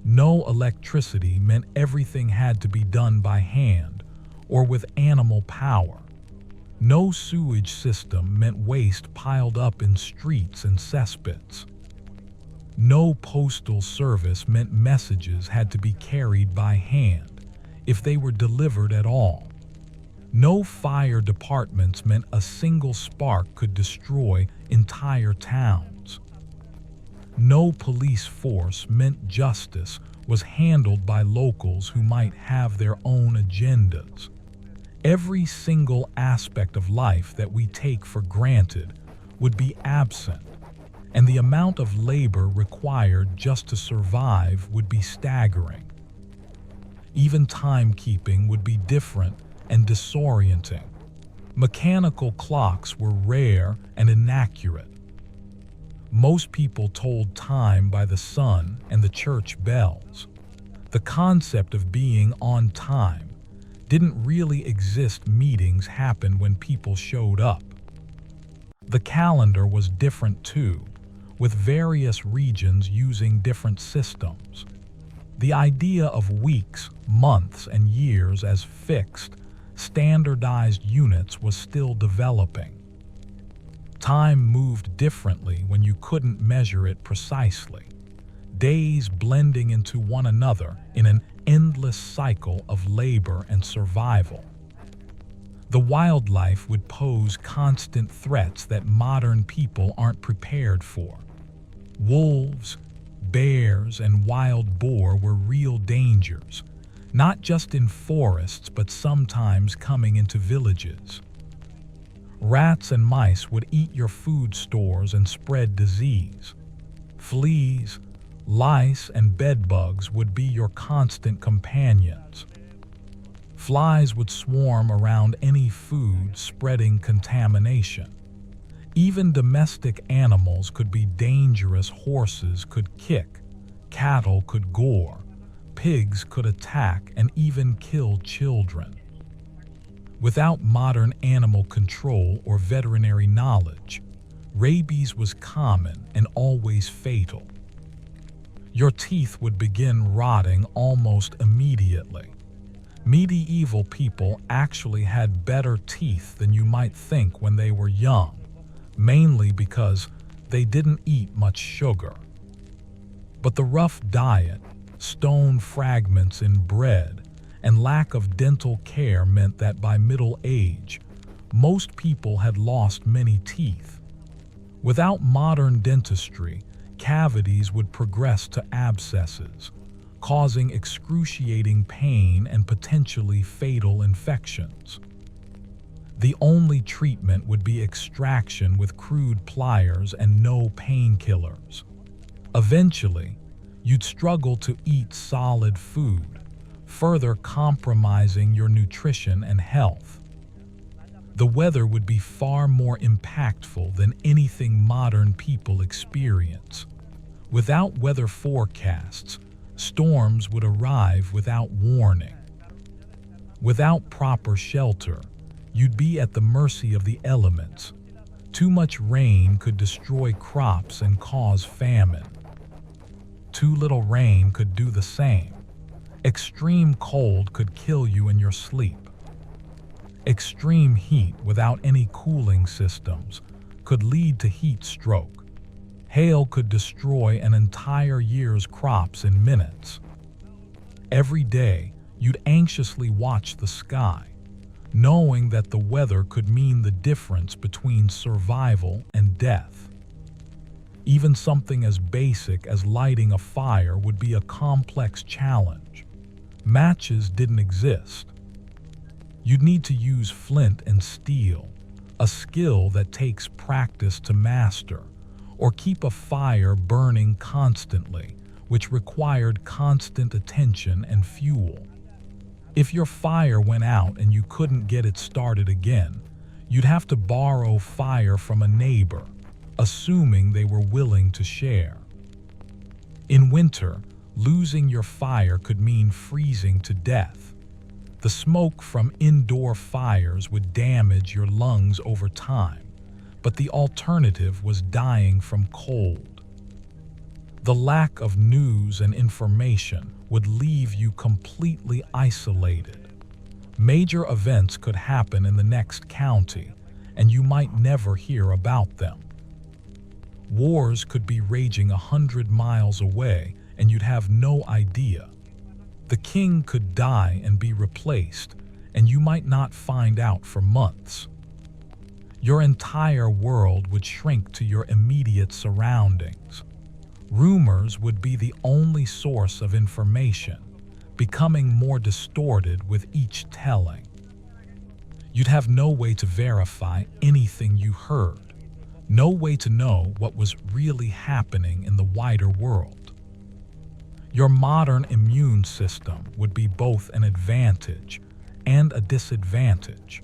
No electricity meant everything had to be done by hand or with animal power. No sewage system meant waste piled up in streets and cesspits. No postal service meant messages had to be carried by hand, if they were delivered at all. No fire departments meant a single spark could destroy entire towns. No police force meant justice was handled by locals who might have their own agendas. Every single aspect of life that we take for granted would be absent. and the amount of labor required just to survive would be staggering. Even timekeeping would be different and disorienting. Mechanical clocks were rare and inaccurate. Most people told time by the sun and the church bells. The concept of being on time didn't really exist. Meetings happened when people showed up. The calendar was different too, with various regions using different systems. The idea of weeks, months, and years as fixed, standardized units was still developing. Time moved differently when you couldn't measure it precisely, days blending into one another in an endless cycle of labor and survival. The wildlife would pose constant threats that modern people aren't prepared for. Wolves, bears, and wild boar were real dangers, not just in forests but sometimes coming into villages. Rats and mice would eat your food stores and spread disease. Fleas, lice, and bedbugs would be your constant companions. Flies would swarm around any food, spreading contamination. Even domestic animals could be dangerous. Horses could kick, cattle could gore, pigs could attack and even kill children. Without modern animal control or veterinary knowledge, rabies was common and always fatal. Your teeth would begin rotting almost immediately. Medieval people actually had better teeth than you might think when they were young, mainly because they didn't eat much sugar. But the rough diet, stone fragments in bread, and lack of dental care meant that by middle age, most people had lost many teeth. Without modern dentistry, cavities would progress to abscesses, causing excruciating pain and potentially fatal infections. The only treatment would be extraction with crude pliers and no painkillers. Eventually, you'd struggle to eat solid food, further compromising your nutrition and health. The weather would be far more impactful than anything modern people experience. Without weather forecasts, storms would arrive without warning. Without proper shelter, you'd be at the mercy of the elements. Too much rain could destroy crops and cause famine. Too little rain could do the same. Extreme cold could kill you in your sleep. Extreme heat without any cooling systems could lead to heat stroke. Hail could destroy an entire year's crops in minutes. Every day, you'd anxiously watch the sky, knowing that the weather could mean the difference between survival and death. Even something as basic as lighting a fire would be a complex challenge. Matches didn't exist. You'd need to use flint and steel, a skill that takes practice to master, or keep a fire burning constantly, which required constant attention and fuel. If your fire went out and you couldn't get it started again, you'd have to borrow fire from a neighbor, assuming they were willing to share. In winter, losing your fire could mean freezing to death. The smoke from indoor fires would damage your lungs over time, but the alternative was dying from cold. The lack of news and information would leave you completely isolated. Major events could happen in the next county, and you might never hear about them. Wars could be raging 100 miles away, and you'd have no idea. The king could die and be replaced, and you might not find out for months. Your entire world would shrink to your immediate surroundings. Rumors would be the only source of information, becoming more distorted with each telling. You'd have no way to verify anything you heard. no way to know what was really happening in the wider world. Your modern immune system would be both an advantage and a disadvantage.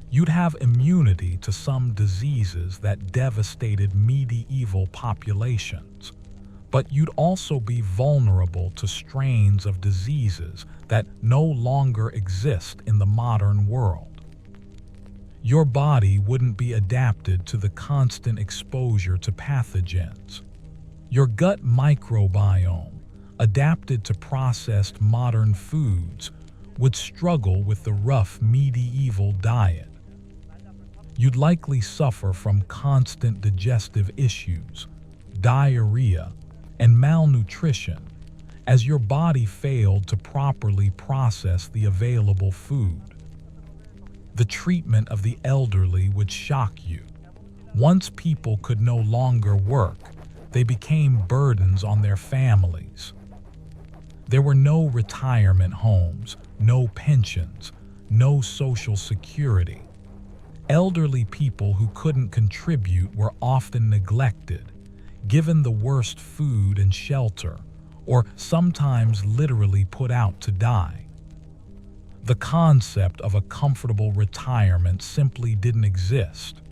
You'd have immunity to some diseases that devastated medieval populations, but you'd also be vulnerable to strains of diseases that no longer exist in the modern world. Your body wouldn't be adapted to the constant exposure to pathogens. Your gut microbiome, adapted to processed modern foods, would struggle with the rough medieval diet. You'd likely suffer from constant digestive issues, diarrhea, and malnutrition, as your body failed to properly process the available food. The treatment of the elderly would shock you. Once people could no longer work, they became burdens on their families. There were no retirement homes, no pensions, no social security. Elderly people who couldn't contribute were often neglected, given the worst food and shelter, or sometimes literally put out to die. The concept of a comfortable retirement simply didn't exist.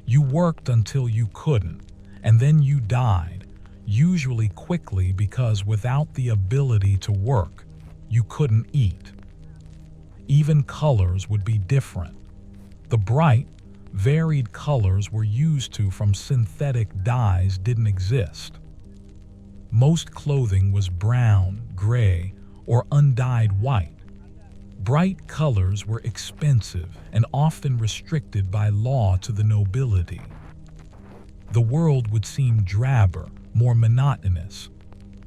You worked until you couldn't, and then you died, usually quickly because without the ability to work, you couldn't eat. Even colors would be different. The bright, varied colors we're used to from synthetic dyes didn't exist. Most clothing was brown, gray, or undyed white. Bright colors were expensive and often restricted by law to the nobility. The world would seem drabber, more monotonous.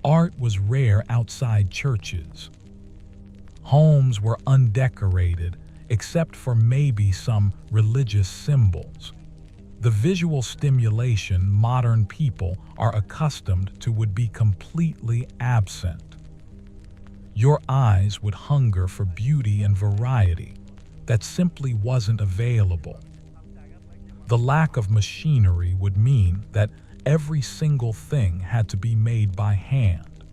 Art was rare outside churches. Homes were undecorated, except for maybe some religious symbols. The visual stimulation modern people are accustomed to would be completely absent. Your eyes would hunger for beauty and variety that simply wasn't available. The lack of machinery would mean that every single thing had to be made by hand.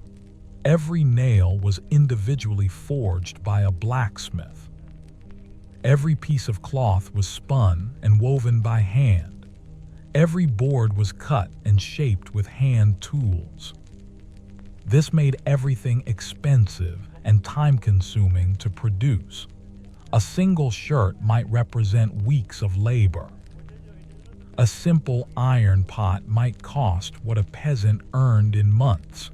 Every nail was individually forged by a blacksmith. Every piece of cloth was spun and woven by hand. Every board was cut and shaped with hand tools. This made everything expensive and time-consuming to produce. A single shirt might represent weeks of labor. A simple iron pot might cost what a peasant earned in months.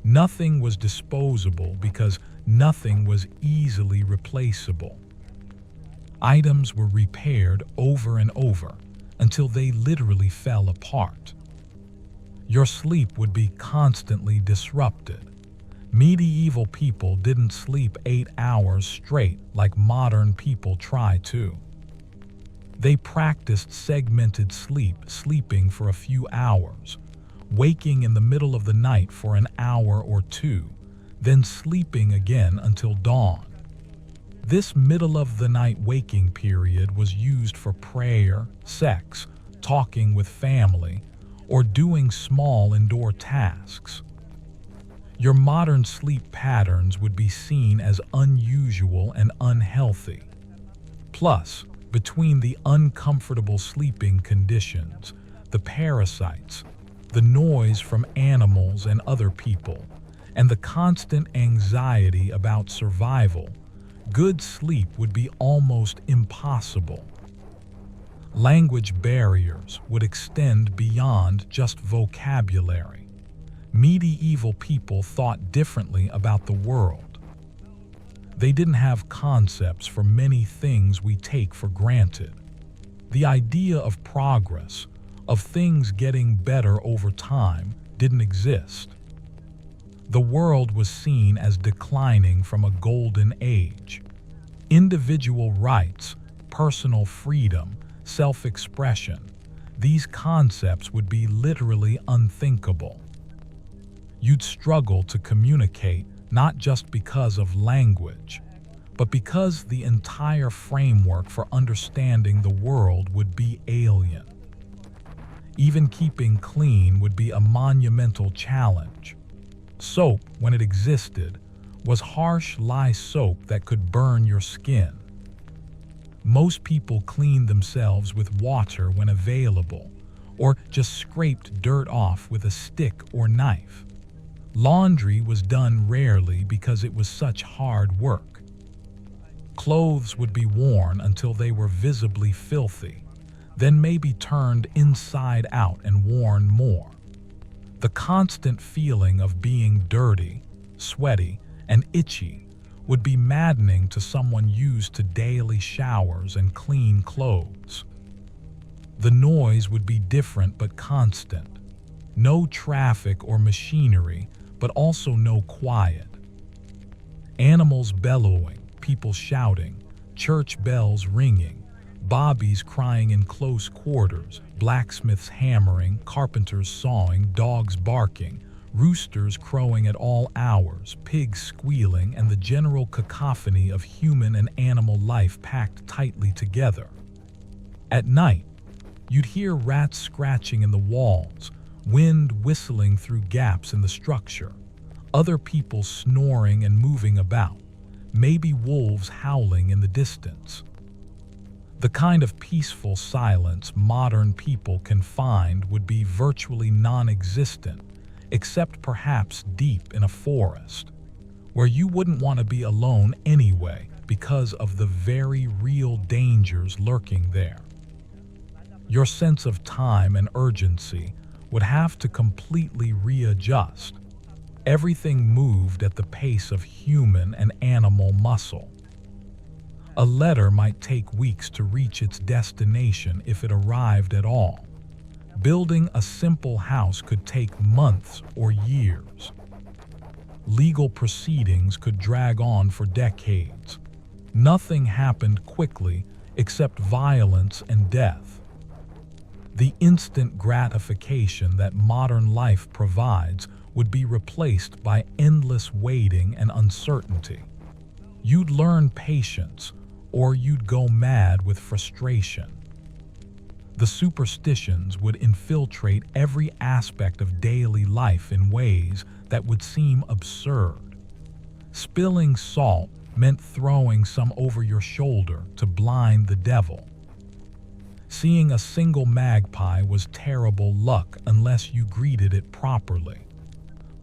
Nothing was disposable because nothing was easily replaceable. Items were repaired over and over until they literally fell apart. Your sleep would be constantly disrupted. Medieval people didn't sleep 8 hours straight like modern people try to. They practiced segmented sleep, sleeping for a few hours, waking in the middle of the night for an hour or two, then sleeping again until dawn. This middle-of-the-night waking period was used for prayer, sex, talking with family, or doing small indoor tasks. Your modern sleep patterns would be seen as unusual and unhealthy. Plus, between the uncomfortable sleeping conditions, the parasites, the noise from animals and other people, and the constant anxiety about survival, good sleep would be almost impossible. Language barriers would extend beyond just vocabulary. Medieval people thought differently about the world. They didn't have concepts for many things we take for granted. The idea of progress, of things getting better over time, didn't exist. The world was seen as declining from a golden age. Individual rights, personal freedom, self-expression, these concepts would be literally unthinkable. You'd struggle to communicate not just because of language, but because the entire framework for understanding the world would be alien. Even keeping clean would be a monumental challenge. Soap, when it existed, was harsh lye soap that could burn your skin. Most people cleaned themselves with water when available, or just scraped dirt off with a stick or knife. Laundry was done rarely because it was such hard work. Clothes would be worn until they were visibly filthy, then maybe turned inside out and worn more. The constant feeling of being dirty, sweaty, and itchy would be maddening to someone used to daily showers and clean clothes. The noise would be different but constant. No traffic or machinery, but also no quiet. Animals bellowing, people shouting, church bells ringing, bobbies crying in close quarters, blacksmiths hammering, carpenters sawing, dogs barking, roosters crowing at all hours, pigs squealing, and the general cacophony of human and animal life packed tightly together. At night, you'd hear rats scratching in the walls, wind whistling through gaps in the structure, other people snoring and moving about, maybe wolves howling in the distance. The kind of peaceful silence modern people can find would be virtually non-existent, except perhaps deep in a forest, where you wouldn't want to be alone anyway because of the very real dangers lurking there. Your sense of time and urgency would have to completely readjust. Everything moved at the pace of human and animal muscle. A letter might take weeks to reach its destination if it arrived at all. Building a simple house could take months or years. Legal proceedings could drag on for decades. Nothing happened quickly except violence and death. The instant gratification that modern life provides would be replaced by endless waiting and uncertainty. You'd learn patience, or you'd go mad with frustration. The superstitions would infiltrate every aspect of daily life in ways that would seem absurd. Spilling salt meant throwing some over your shoulder to blind the devil. Seeing a single magpie was terrible luck unless you greeted it properly.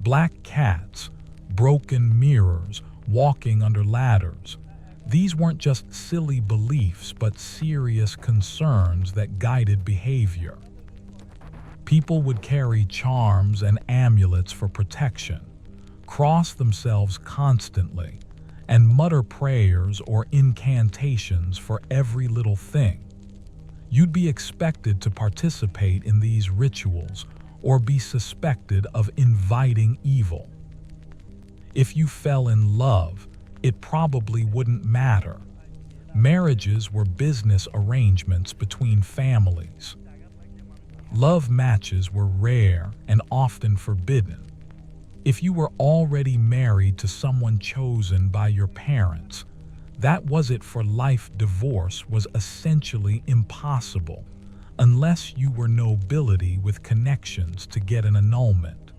Black cats, broken mirrors, walking under ladders. These weren't just silly beliefs, but serious concerns that guided behavior. People would carry charms and amulets for protection, cross themselves constantly, and mutter prayers or incantations for every little thing. You'd be expected to participate in these rituals or be suspected of inviting evil. If you fell in love, it probably wouldn't matter. Marriages were business arrangements between families. Love matches were rare and often forbidden. If you were already married to someone chosen by your parents, that was it for life. Divorce was essentially impossible unless you were nobility with connections to get an annulment.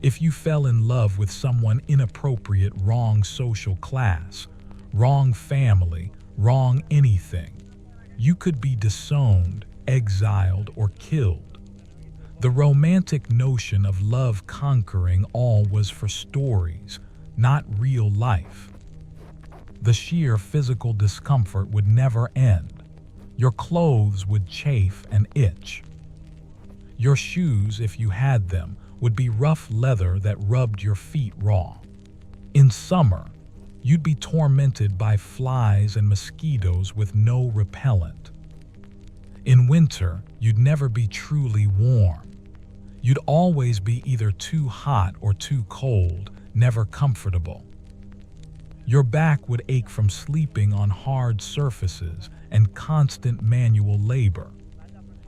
If you fell in love with someone inappropriate, wrong social class, wrong family, wrong anything, you could be disowned, exiled, or killed. The romantic notion of love conquering all was for stories, not real life. The sheer physical discomfort would never end. Your clothes would chafe and itch. Your shoes, if you had them, would be rough leather that rubbed your feet raw. In summer, you'd be tormented by flies and mosquitoes with no repellent. In winter, you'd never be truly warm. You'd always be either too hot or too cold, never comfortable. Your back would ache from sleeping on hard surfaces and constant manual labor.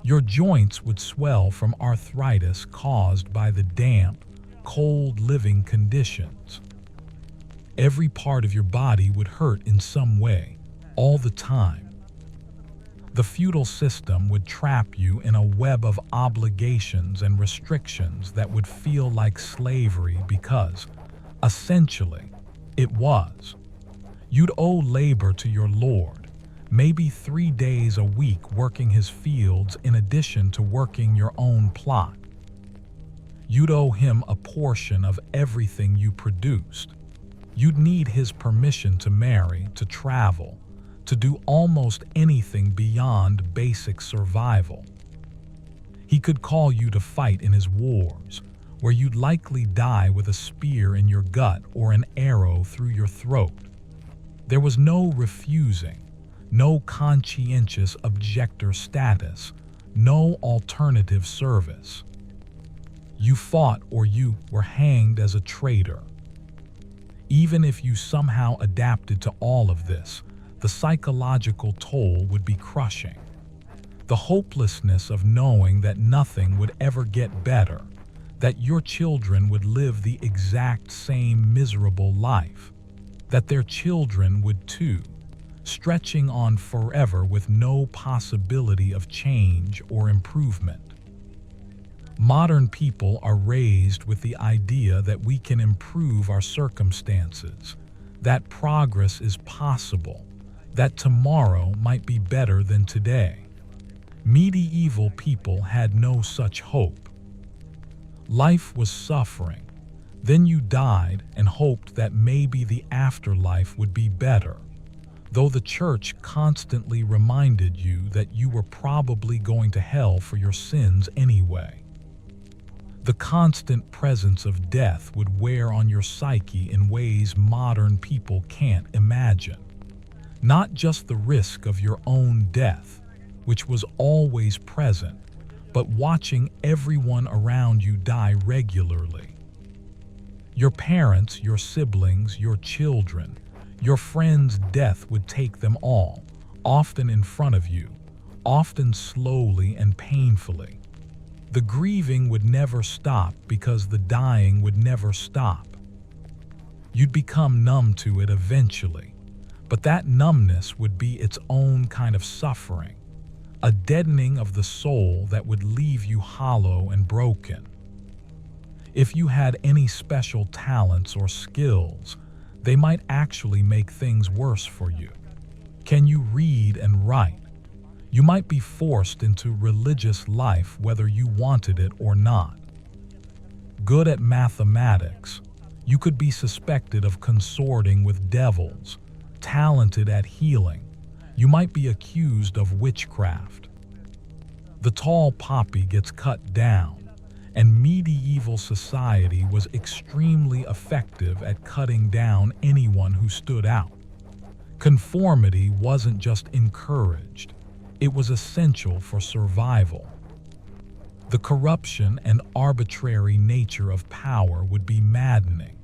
Your joints would swell from arthritis caused by the damp, cold living conditions. Every part of your body would hurt in some way, all the time. The feudal system would trap you in a web of obligations and restrictions that would feel like slavery because, essentially, it was. You'd owe labor to your lord, maybe 3 days a week working his fields in addition to working your own plot. You'd owe him a portion of everything you produced. You'd need his permission to marry, to travel, to do almost anything beyond basic survival. He could call you to fight in his wars, where you'd likely die with a spear in your gut or an arrow through your throat. There was no refusing, no conscientious objector status, no alternative service. You fought or you were hanged as a traitor. Even if you somehow adapted to all of this, the psychological toll would be crushing. The hopelessness of knowing that nothing would ever get better, that your children would live the exact same miserable life, that their children would too, stretching on forever with no possibility of change or improvement. Modern people are raised with the idea that we can improve our circumstances, that progress is possible, that tomorrow might be better than today. Medieval people had no such hope. Life was suffering. Then you died and hoped that maybe the afterlife would be better, though the church constantly reminded you that you were probably going to hell for your sins anyway. The constant presence of death would wear on your psyche in ways modern people can't imagine. Not just the risk of your own death, which was always present, but watching everyone around you die regularly. Your parents, your siblings, your children, your friends' death would take them all, often in front of you, often slowly and painfully. The grieving would never stop because the dying would never stop. You'd become numb to it eventually. But that numbness would be its own kind of suffering, a deadening of the soul that would leave you hollow and broken. If you had any special talents or skills, they might actually make things worse for you. Can you read and write? You might be forced into religious life whether you wanted it or not. Good at mathematics, you could be suspected of consorting with devils. Talented at healing, you might be accused of witchcraft. The tall poppy gets cut down, and medieval society was extremely effective at cutting down anyone who stood out. Conformity wasn't just encouraged, it was essential for survival. The corruption and arbitrary nature of power would be maddening.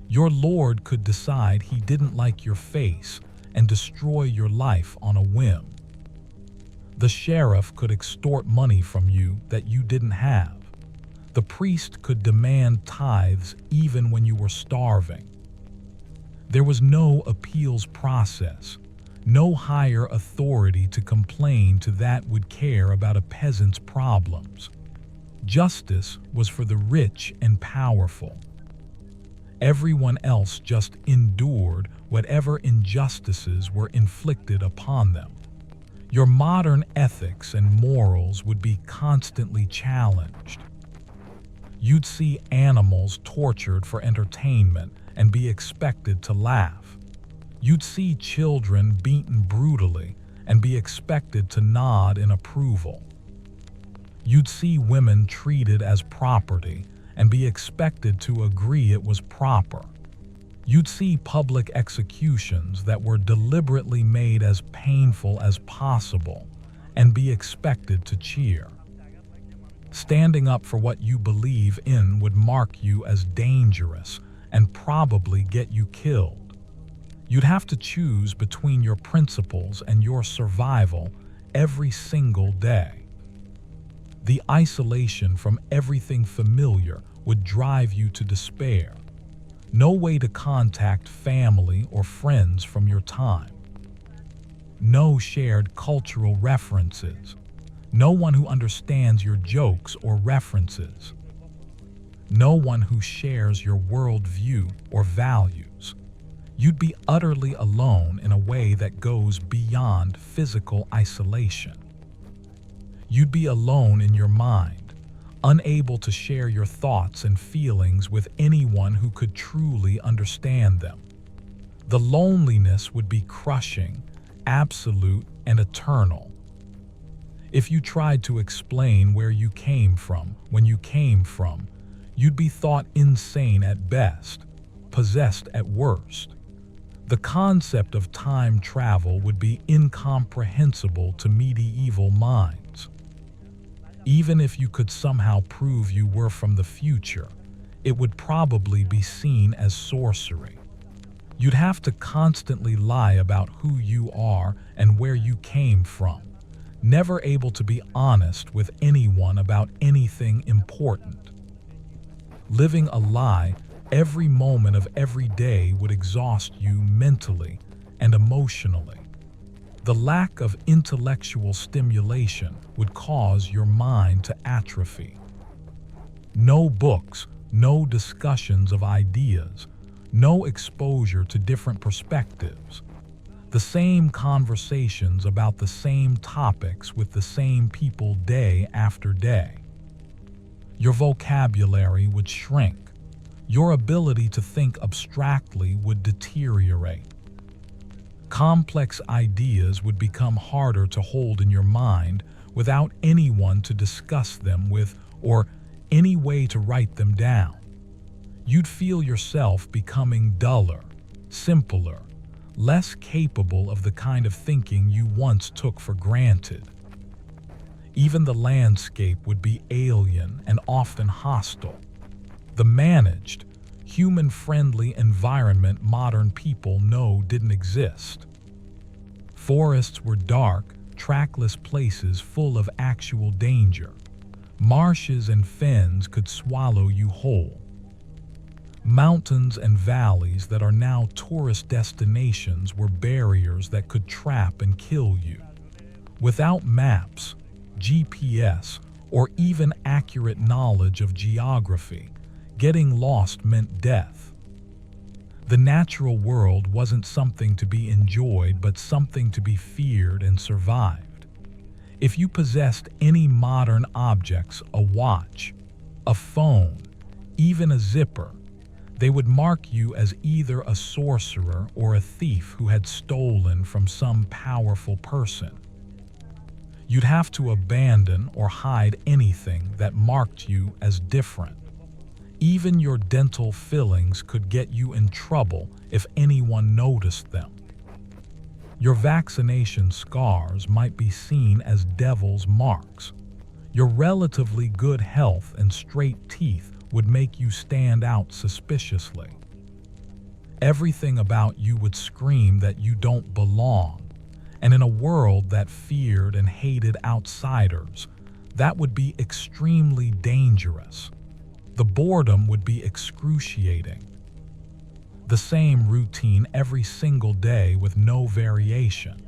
Your lord could decide he didn't like your face and destroy your life on a whim. The sheriff could extort money from you that you didn't have. The priest could demand tithes even when you were starving. There was no appeals process, no higher authority to complain to that would care about a peasant's problems. Justice was for the rich and powerful. Everyone else just endured whatever injustices were inflicted upon them. Your modern ethics and morals would be constantly challenged. You'd see animals tortured for entertainment and be expected to laugh. You'd see children beaten brutally and be expected to nod in approval. You'd see women treated as property and be expected to agree it was proper. You'd see public executions that were deliberately made as painful as possible and be expected to cheer. Standing up for what you believe in would mark you as dangerous and probably get you killed. You'd have to choose between your principles and your survival every single day. The isolation from everything familiar would drive you to despair. No way to contact family or friends from your time. no shared cultural references, no one who understands your jokes or references, no one who shares your worldview or values. You'd be utterly alone in a way that goes beyond physical isolation. You'd be alone in your mind, unable to share your thoughts and feelings with anyone who could truly understand them. The loneliness would be crushing, absolute, and eternal. If you tried to explain where you came from, when you came from, you'd be thought insane at best, possessed at worst. The concept of time travel would be incomprehensible to medieval minds. Even if you could somehow prove you were from the future, it would probably be seen as sorcery. You'd have to constantly lie about who you are and where you came from, never able to be honest with anyone about anything important. Living a lie every moment of every day would exhaust you mentally and emotionally. The lack of intellectual stimulation would cause your mind to atrophy. No books, no discussions of ideas, no exposure to different perspectives. The same conversations about the same topics with the same people day after day. Your vocabulary would shrink. Your ability to think abstractly would deteriorate. Complex ideas would become harder to hold in your mind without anyone to discuss them with or any way to write them down. You'd feel yourself becoming duller, simpler, less capable of the kind of thinking you once took for granted. Even the landscape would be alien and often hostile. The managed, human-friendly environment modern people know didn't exist. Forests were dark, trackless places full of actual danger. Marshes and fens could swallow you whole. Mountains and valleys that are now tourist destinations were barriers that could trap and kill you. Without maps, GPS, or even accurate knowledge of geography, getting lost meant death. The natural world wasn't something to be enjoyed, but something to be feared and survived. If you possessed any modern objects, a watch, a phone, even a zipper, they would mark you as either a sorcerer or a thief who had stolen from some powerful person. You'd have to abandon or hide anything that marked you as different. Even your dental fillings could get you in trouble if anyone noticed them. Your vaccination scars might be seen as devil's marks. Your relatively good health and straight teeth would make you stand out suspiciously. Everything about you would scream that you don't belong, and in a world that feared and hated outsiders, that would be extremely dangerous. The boredom would be excruciating. The same routine every single day with no variation.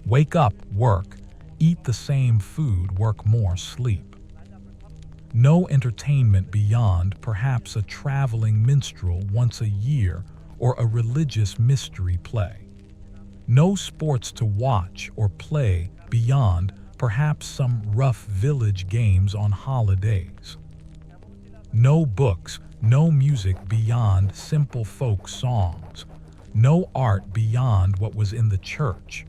Wake up, work, eat the same food, work more, sleep. No entertainment beyond perhaps a traveling minstrel once a year or a religious mystery play. No sports to watch or play beyond perhaps some rough village games on holidays. No books, no music beyond simple folk songs, no art beyond what was in the church.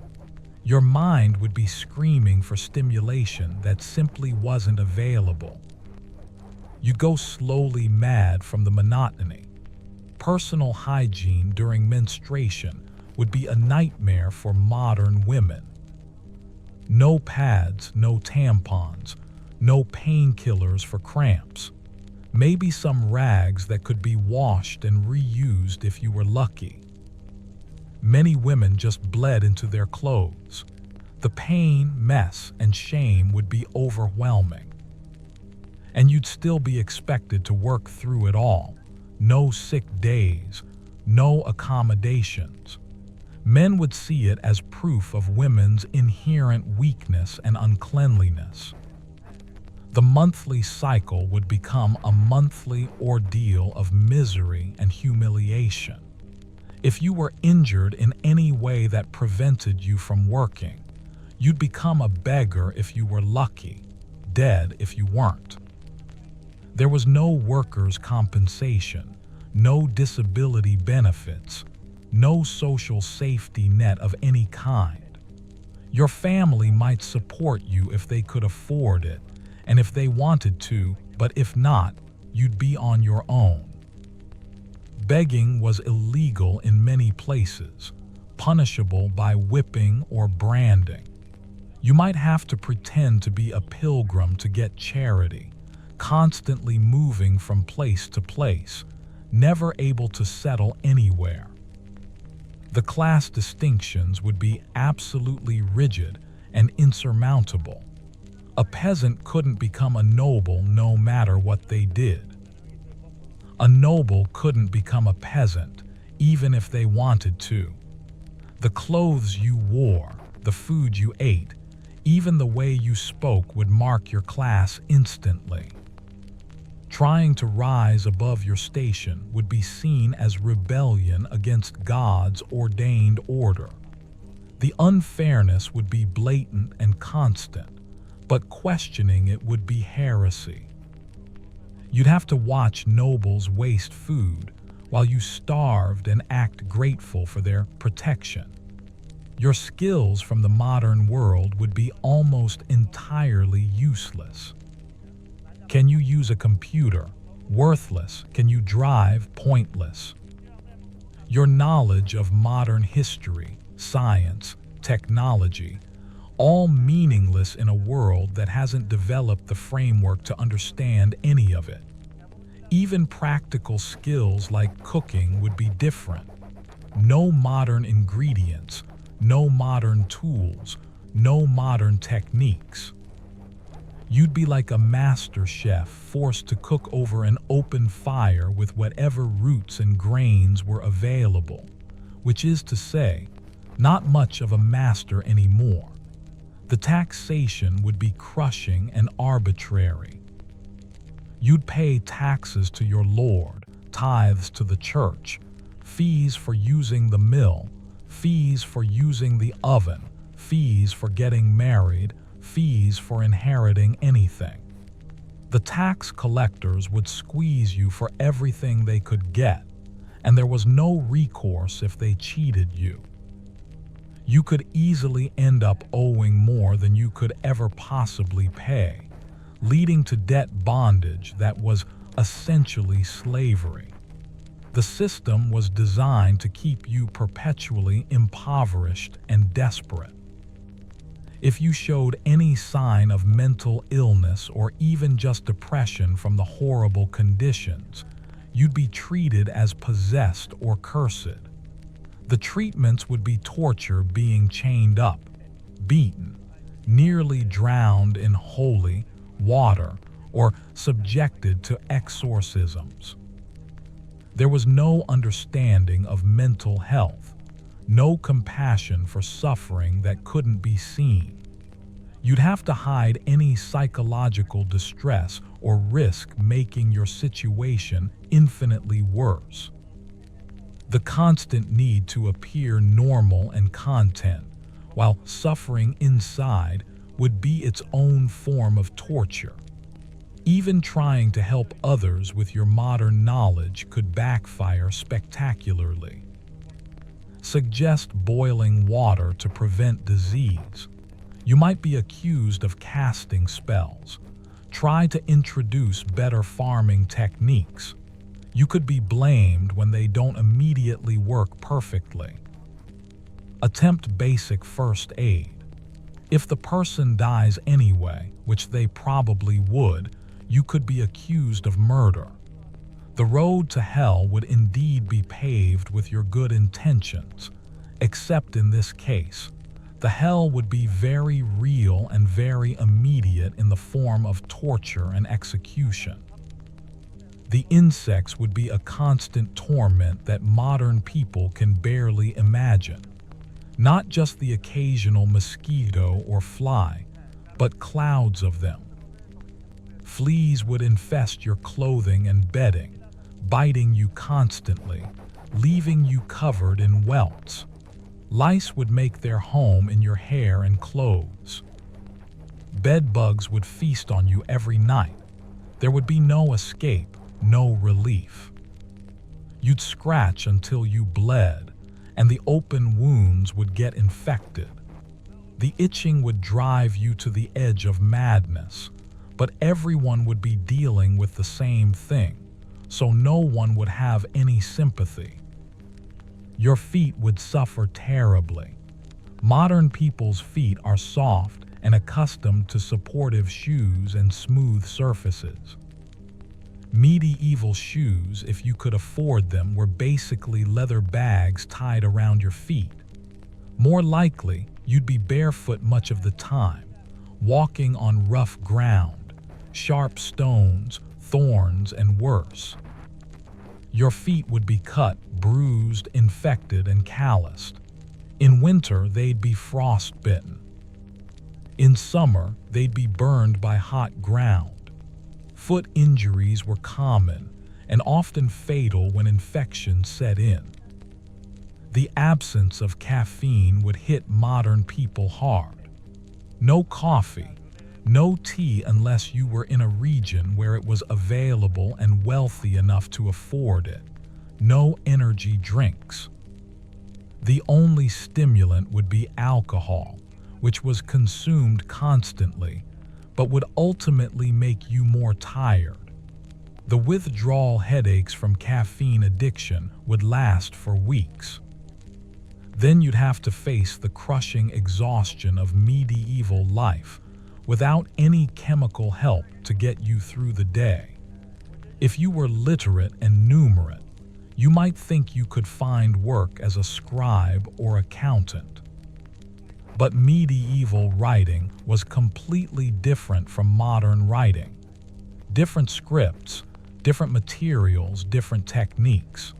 Your mind would be screaming for stimulation that simply wasn't available. You go slowly mad from the monotony. Personal hygiene during menstruation would be a nightmare for modern women. No pads, no tampons, no painkillers for cramps. Maybe some rags that could be washed and reused if you were lucky. Many women just bled into their clothes. The pain, mess, and shame would be overwhelming. And you'd still be expected to work through it all. No sick days, no accommodations. Men would see it as proof of women's inherent weakness and uncleanliness. The monthly cycle would become a monthly ordeal of misery and humiliation. If you were injured in any way that prevented you from working, you'd become a beggar if you were lucky, dead if you weren't. There was no workers' compensation, no disability benefits, no social safety net of any kind. Your family might support you if they could afford it, and if they wanted to, but if not, you'd be on your own. Begging was illegal in many places, punishable by whipping or branding. You might have to pretend to be a pilgrim to get charity, constantly moving from place to place, never able to settle anywhere. The class distinctions would be absolutely rigid and insurmountable. A peasant couldn't become a noble no matter what they did. A noble couldn't become a peasant, even if they wanted to. The clothes you wore, the food you ate, even the way you spoke would mark your class instantly. Trying to rise above your station would be seen as rebellion against God's ordained order. The unfairness would be blatant and constant, but questioning it would be heresy. You'd have to watch nobles waste food while you starved and act grateful for their protection. Your skills from the modern world would be almost entirely useless. Can you use a computer? Worthless. Can you drive? Pointless. Your knowledge of modern history, science, technology, all meaningless in a world that hasn't developed the framework to understand any of it. Even practical skills like cooking would be different. No modern ingredients, no modern tools, no modern techniques. You'd be like a master chef forced to cook over an open fire with whatever roots and grains were available, which is to say, not much of a master anymore. The taxation would be crushing and arbitrary. You'd pay taxes to your lord, tithes to the church, fees for using the mill, fees for using the oven, fees for getting married, fees for inheriting anything. The tax collectors would squeeze you for everything they could get, and there was no recourse if they cheated you. You could easily end up owing more than you could ever possibly pay, leading to debt bondage that was essentially slavery. The system was designed to keep you perpetually impoverished and desperate. If you showed any sign of mental illness or even just depression from the horrible conditions, you'd be treated as possessed or cursed. The treatments would be torture, being chained up, beaten, nearly drowned in holy water, or subjected to exorcisms. There was no understanding of mental health, no compassion for suffering that couldn't be seen. You'd have to hide any psychological distress or risk making your situation infinitely worse. The constant need to appear normal and content, while suffering inside, would be its own form of torture. Even trying to help others with your modern knowledge could backfire spectacularly. Suggest boiling water to prevent disease. You might be accused of casting spells. Try to introduce better farming techniques. You could be blamed when they don't immediately work perfectly. Attempt basic first aid. If the person dies anyway, which they probably would, you could be accused of murder. The road to hell would indeed be paved with your good intentions, except in this case. The hell would be very real and very immediate in the form of torture and execution. The insects would be a constant torment that modern people can barely imagine. Not just the occasional mosquito or fly, but clouds of them. Fleas would infest your clothing and bedding, biting you constantly, leaving you covered in welts. Lice would make their home in your hair and clothes. Bed bugs would feast on you every night. There would be no escape, no relief. You'd scratch until you bled, and the open wounds would get infected. The itching would drive you to the edge of madness, but everyone would be dealing with the same thing, so no one would have any sympathy. Your feet would suffer terribly. Modern people's feet are soft and accustomed to supportive shoes and smooth surfaces. Medieval shoes, if you could afford them, were basically leather bags tied around your feet. More likely, you'd be barefoot much of the time, walking on rough ground, sharp stones, thorns, and worse. Your feet would be cut, bruised, infected, and calloused. In winter, they'd be frostbitten. In summer, they'd be burned by hot ground. Foot injuries were common and often fatal when infection set in. The absence of caffeine would hit modern people hard. No coffee, no tea unless you were in a region where it was available and wealthy enough to afford it. No energy drinks. The only stimulant would be alcohol, which was consumed constantly, but would ultimately make you more tired. The withdrawal headaches from caffeine addiction would last for weeks. Then you'd have to face the crushing exhaustion of medieval life without any chemical help to get you through the day. If you were literate and numerate, you might think you could find work as a scribe or accountant. But medieval writing was completely different from modern writing. Different scripts, different materials, different techniques.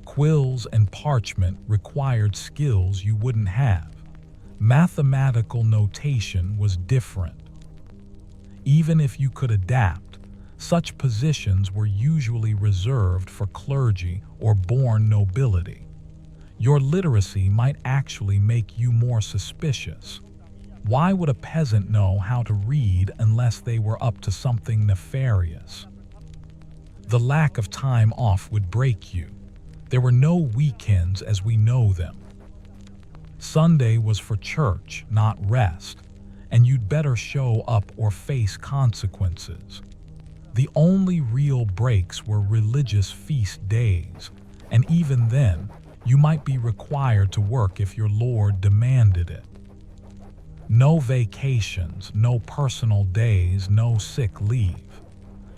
Quills and parchment required skills you wouldn't have. Mathematical notation was different. Even if you could adapt, such positions were usually reserved for clergy or born nobility. Your literacy might actually make you more suspicious. Why would a peasant know how to read unless they were up to something nefarious? The lack of time off would break you. There were no weekends as we know them. Sunday was for church, not rest, and you'd better show up or face consequences. The only real breaks were religious feast days, and even then, you might be required to work if your Lord demanded it. No vacations, no personal days, no sick leave.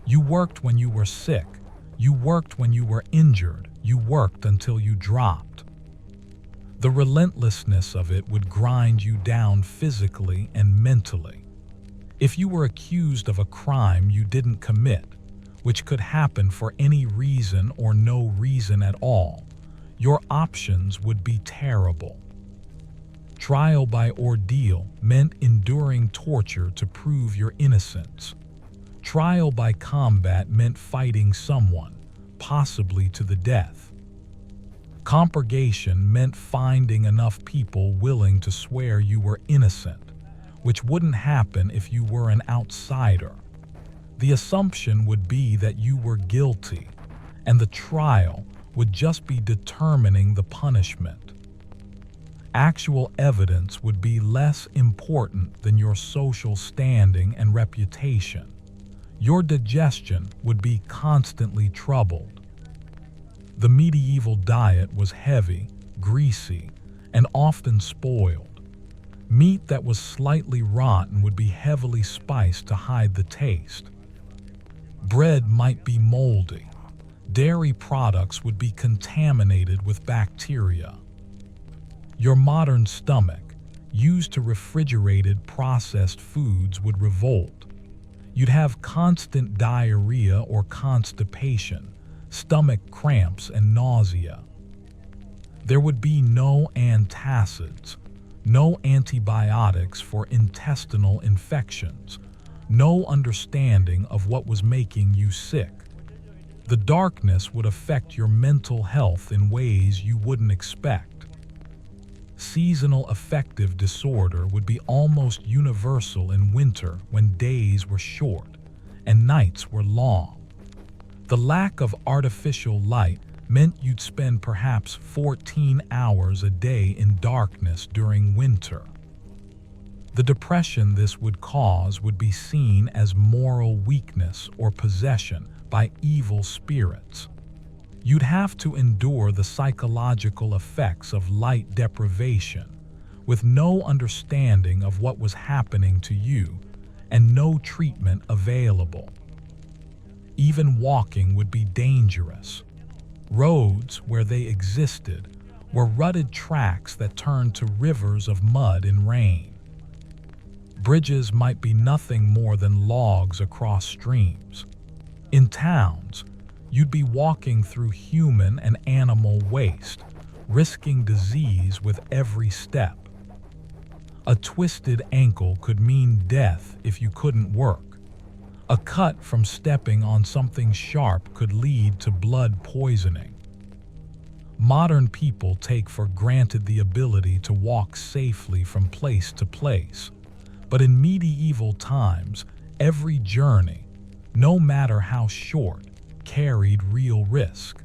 You worked when you were sick. You worked when you were injured. You worked until you dropped. The relentlessness of it would grind you down physically and mentally. If you were accused of a crime you didn't commit, which could happen for any reason or no reason at all, your options would be terrible. Trial by ordeal meant enduring torture to prove your innocence. Trial by combat meant fighting someone, possibly to the death. Compurgation meant finding enough people willing to swear you were innocent, which wouldn't happen if you were an outsider. The assumption would be that you were guilty, and the trial would just be determining the punishment. Actual evidence would be less important than your social standing and reputation. Your digestion would be constantly troubled. The medieval diet was heavy, greasy, and often spoiled. Meat that was slightly rotten would be heavily spiced to hide the taste. Bread might be moldy. Dairy products would be contaminated with bacteria. Your modern stomach, used to refrigerated processed foods, would revolt. You'd have constant diarrhea or constipation, stomach cramps, and nausea. There would be no antacids, no antibiotics for intestinal infections, no understanding of what was making you sick. The darkness would affect your mental health in ways you wouldn't expect. Seasonal affective disorder would be almost universal in winter when days were short and nights were long. The lack of artificial light meant you'd spend perhaps 14 hours a day in darkness during winter. The depression this would cause would be seen as moral weakness or possession by evil spirits. You'd have to endure the psychological effects of light deprivation, with no understanding of what was happening to you and no treatment available. Even walking would be dangerous. Roads, where they existed, were rutted tracks that turned to rivers of mud in rain. Bridges might be nothing more than logs across streams. In towns, you'd be walking through human and animal waste, risking disease with every step. A twisted ankle could mean death if you couldn't work. A cut from stepping on something sharp could lead to blood poisoning. Modern people take for granted the ability to walk safely from place to place, but in medieval times, every journey, no matter how short, carried real risk.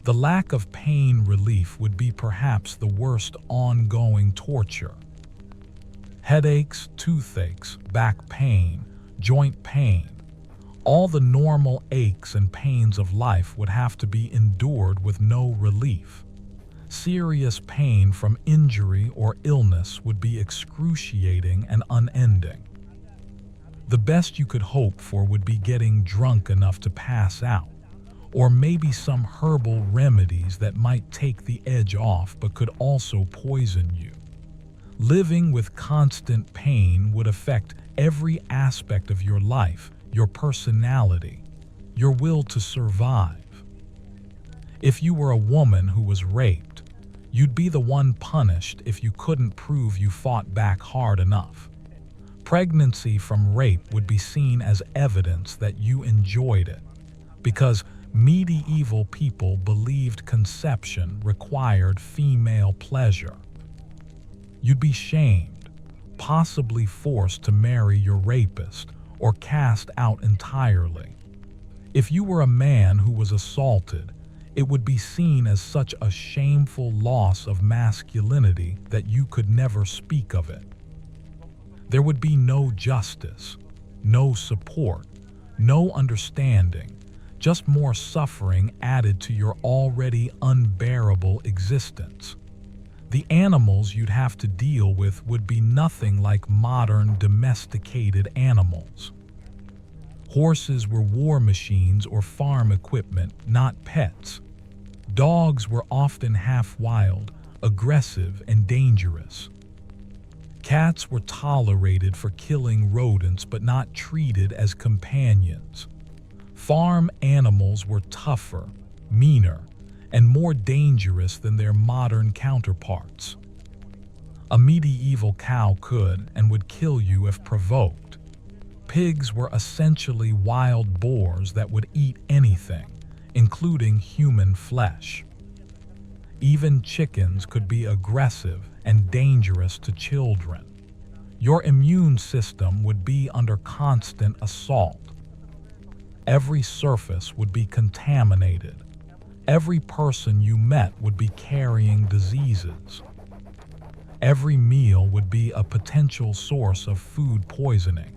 The lack of pain relief would be perhaps the worst ongoing torture. Headaches, toothaches, back pain, joint pain, all the normal aches and pains of life would have to be endured with no relief. Serious pain from injury or illness would be excruciating and unending. The best you could hope for would be getting drunk enough to pass out, or maybe some herbal remedies that might take the edge off but could also poison you. Living with constant pain would affect every aspect of your life, your personality, your will to survive. If you were a woman who was raped, you'd be the one punished if you couldn't prove you fought back hard enough. Pregnancy from rape would be seen as evidence that you enjoyed it, because medieval people believed conception required female pleasure. You'd be shamed, possibly forced to marry your rapist, or cast out entirely. If you were a man who was assaulted, it would be seen as such a shameful loss of masculinity that you could never speak of it. There would be no justice, no support, no understanding, just more suffering added to your already unbearable existence. The animals you'd have to deal with would be nothing like modern domesticated animals. Horses were war machines or farm equipment, not pets. Dogs were often half wild, aggressive, and dangerous. Cats were tolerated for killing rodents but not treated as companions. Farm animals were tougher, meaner, and more dangerous than their modern counterparts. A medieval cow could and would kill you if provoked. Pigs were essentially wild boars that would eat anything, including human flesh. Even chickens could be aggressive and dangerous to children. Your immune system would be under constant assault. Every surface would be contaminated. Every person you met would be carrying diseases. Every meal would be a potential source of food poisoning.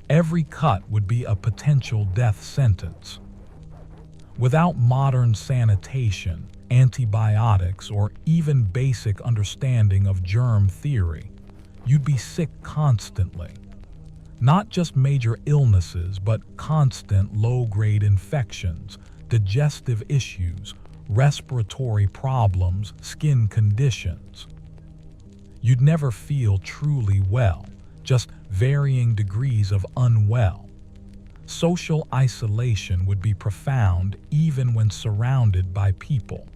Every cut would be a potential death sentence. Without modern sanitation, antibiotics, or even basic understanding of germ theory, you'd be sick constantly. Not just major illnesses, but constant low-grade infections, digestive issues, respiratory problems, skin conditions. You'd never feel truly well, just varying degrees of unwell. Social isolation would be profound even when surrounded by people.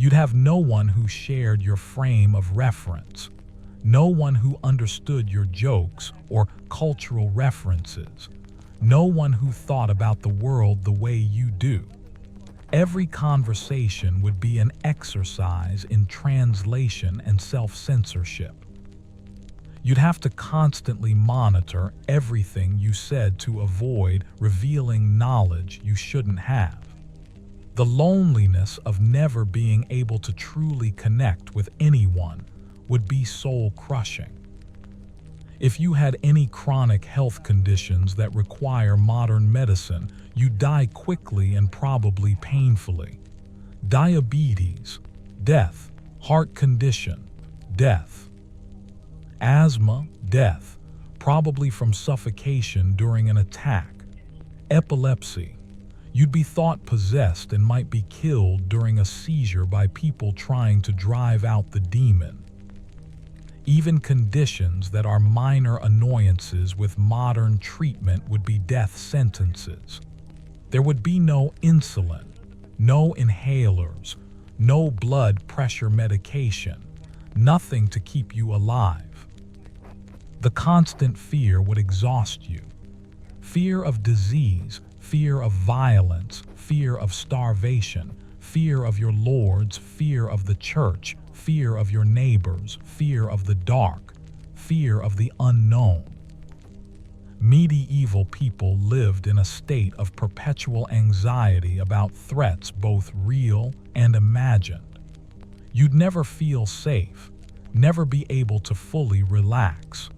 You'd have no one who shared your frame of reference, no one who understood your jokes or cultural references, no one who thought about the world the way you do. Every conversation would be an exercise in translation and self-censorship. You'd have to constantly monitor everything you said to avoid revealing knowledge you shouldn't have. The loneliness of never being able to truly connect with anyone would be soul-crushing. If you had any chronic health conditions that require modern medicine, you die quickly and probably painfully. Diabetes, death. Heart condition, death. Asthma, death, probably from suffocation during an attack. Epilepsy, you'd be thought possessed and might be killed during a seizure by people trying to drive out the demon. Even conditions that are minor annoyances with modern treatment would be death sentences. There would be no insulin, no inhalers, no blood pressure medication, nothing to keep you alive. The constant fear would exhaust you. Fear of disease, fear of violence, fear of starvation, fear of your lords, fear of the church, fear of your neighbors, fear of the dark, fear of the unknown. Medieval people lived in a state of perpetual anxiety about threats both real and imagined. You'd never feel safe, never be able to fully relax.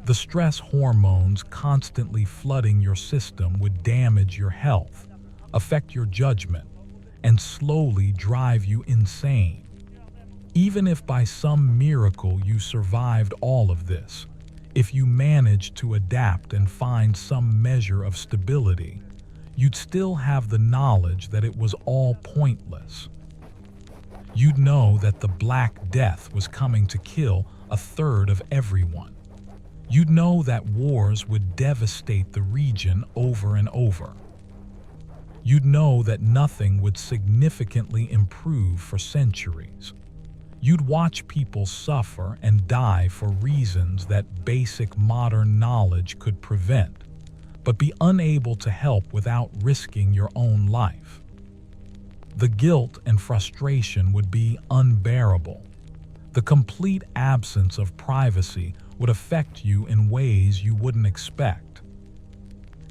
The stress hormones constantly flooding your system would damage your health, affect your judgment, and slowly drive you insane. Even if by some miracle you survived all of this, if you managed to adapt and find some measure of stability, you'd still have the knowledge that it was all pointless. You'd know that the Black Death was coming to kill a third of everyone. You'd know that wars would devastate the region over and over. You'd know that nothing would significantly improve for centuries. You'd watch people suffer and die for reasons that basic modern knowledge could prevent, but be unable to help without risking your own life. The guilt and frustration would be unbearable. The complete absence of privacy would affect you in ways you wouldn't expect.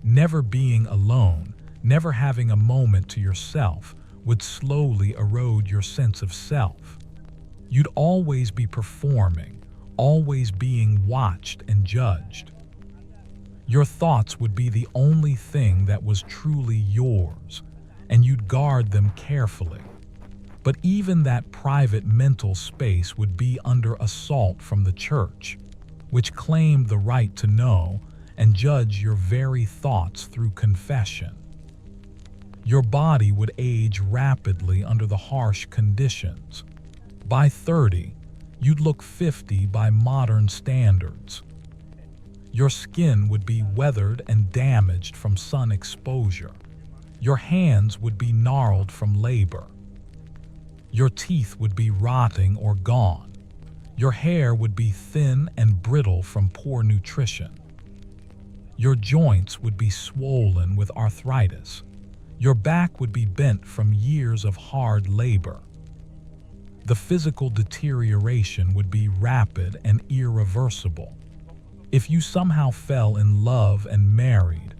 Never being alone, never having a moment to yourself, would slowly erode your sense of self. You'd always be performing, always being watched and judged. Your thoughts would be the only thing that was truly yours, and you'd guard them carefully. But even that private mental space would be under assault from the church, which claimed the right to know and judge your very thoughts through confession. Your body would age rapidly under the harsh conditions. By 30, you'd look 50 by modern standards. Your skin would be weathered and damaged from sun exposure. Your hands would be gnarled from labor. Your teeth would be rotting or gone. Your hair would be thin and brittle from poor nutrition. Your joints would be swollen with arthritis. Your back would be bent from years of hard labor. The physical deterioration would be rapid and irreversible. If you somehow fell in love and married,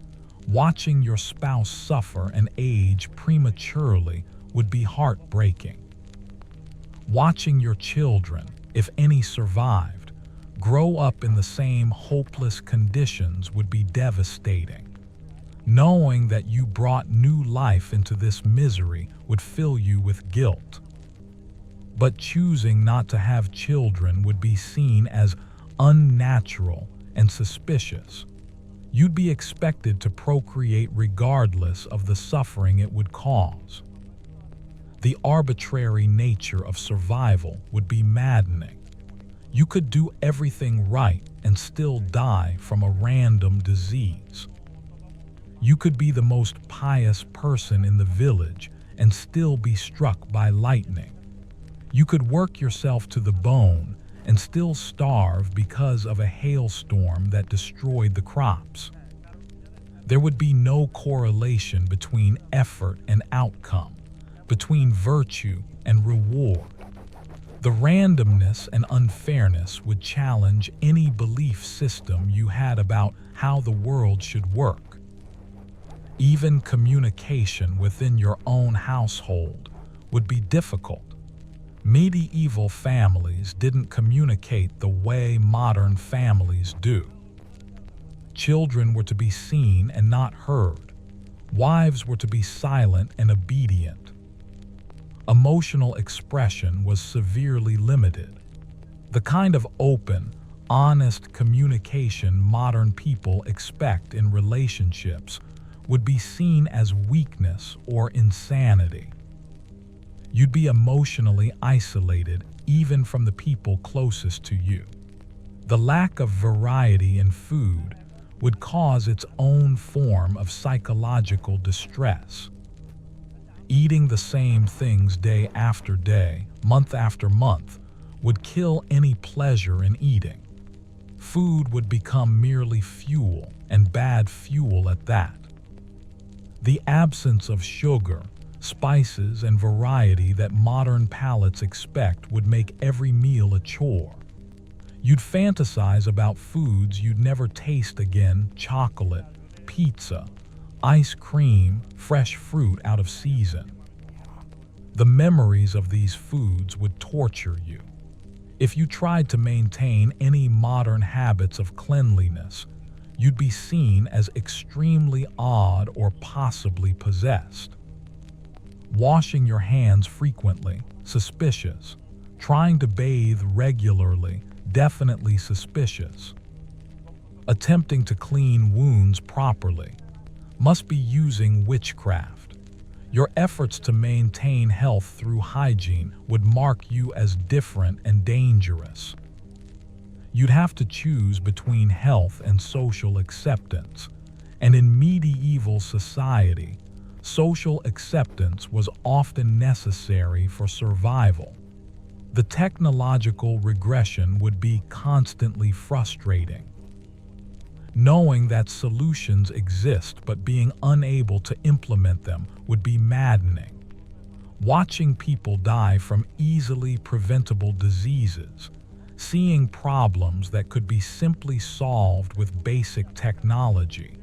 watching your spouse suffer and age prematurely would be heartbreaking. Watching your children, if any survived, grow up in the same hopeless conditions would be devastating. Knowing that you brought new life into this misery would fill you with guilt. But choosing not to have children would be seen as unnatural and suspicious. You'd be expected to procreate regardless of the suffering it would cause. The arbitrary nature of survival would be maddening. You could do everything right and still die from a random disease. You could be the most pious person in the village and still be struck by lightning. You could work yourself to the bone and still starve because of a hailstorm that destroyed the crops. There would be no correlation between effort and outcome, between virtue and reward. The randomness and unfairness would challenge any belief system you had about how the world should work. Even communication within your own household would be difficult. Medieval families didn't communicate the way modern families do. Children were to be seen and not heard. Wives were to be silent and obedient. Emotional expression was severely limited. The kind of open, honest communication modern people expect in relationships would be seen as weakness or insanity. You'd be emotionally isolated even from the people closest to you. The lack of variety in food would cause its own form of psychological distress. Eating the same things day after day, month after month, would kill any pleasure in eating. Food would become merely fuel, and bad fuel at that. The absence of sugar, spices, and variety that modern palates expect would make every meal a chore. You'd fantasize about foods you'd never taste again: chocolate, pizza, ice cream, fresh fruit out of season. The memories of these foods would torture you. If you tried to maintain any modern habits of cleanliness, you'd be seen as extremely odd or possibly possessed. Washing your hands frequently, suspicious. Trying to bathe regularly, definitely suspicious. Attempting to clean wounds properly must be using witchcraft. Your efforts to maintain health through hygiene would mark you as different and dangerous. You'd have to choose between health and social acceptance, and in medieval society, social acceptance was often necessary for survival. The technological regression would be constantly frustrating. Knowing that solutions exist but being unable to implement them would be maddening. Watching people die from easily preventable diseases, seeing problems that could be simply solved with basic technology,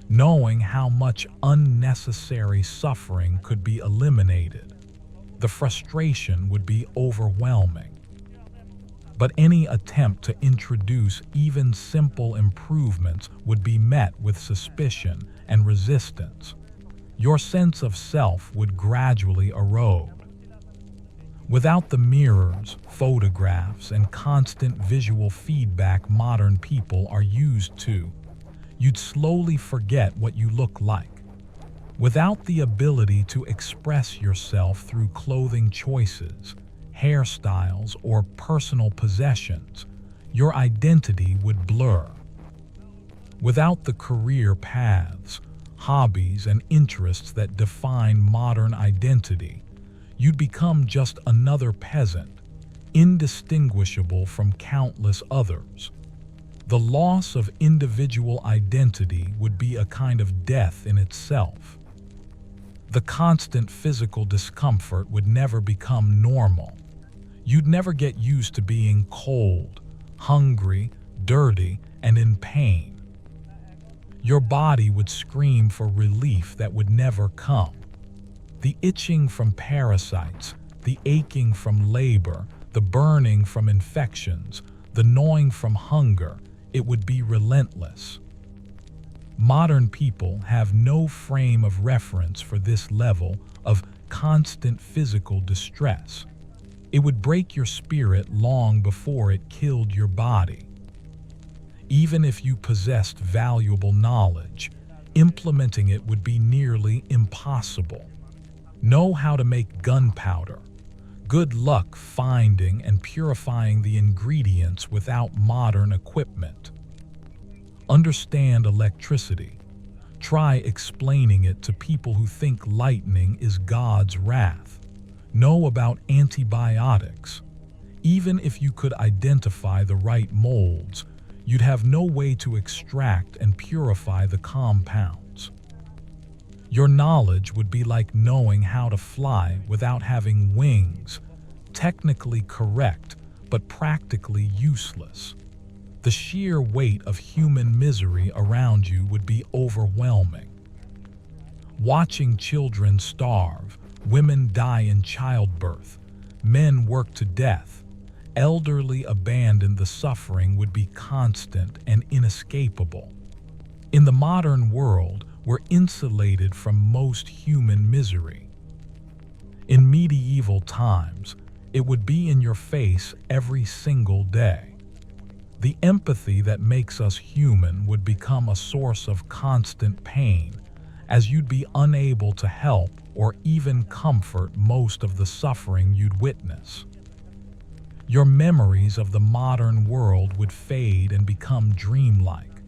knowing how much unnecessary suffering could be eliminated. The frustration would be overwhelming. But any attempt to introduce even simple improvements would be met with suspicion and resistance. Your sense of self would gradually erode. Without the mirrors, photographs, and constant visual feedback modern people are used to, you'd slowly forget what you look like. Without the ability to express yourself through clothing choices, hairstyles, or personal possessions, your identity would blur. Without the career paths, hobbies, and interests that define modern identity, you'd become just another peasant, indistinguishable from countless others. The loss of individual identity would be a kind of death in itself. The constant physical discomfort would never become normal. You'd never get used to being cold, hungry, dirty, and in pain. Your body would scream for relief that would never come. The itching from parasites, the aching from labor, the burning from infections, the gnawing from hunger, it would be relentless. Modern people have no frame of reference for this level of constant physical distress. It would break your spirit long before it killed your body. Even if you possessed valuable knowledge, implementing it would be nearly impossible. Know how to make gunpowder. Good luck finding and purifying the ingredients without modern equipment. Understand electricity. Try explaining it to people who think lightning is God's wrath. Know about antibiotics. Even if you could identify the right molds, you'd have no way to extract and purify the compounds. Your knowledge would be like knowing how to fly without having wings, technically correct, but practically useless. The sheer weight of human misery around you would be overwhelming. Watching children starve, women die in childbirth, men work to death, elderly abandon the suffering would be constant and inescapable. In the modern world, we're insulated from most human misery. In medieval times, it would be in your face every single day. The empathy that makes us human would become a source of constant pain, as you'd be unable to help or even comfort most of the suffering you'd witness. Your memories of the modern world would fade and become dreamlike.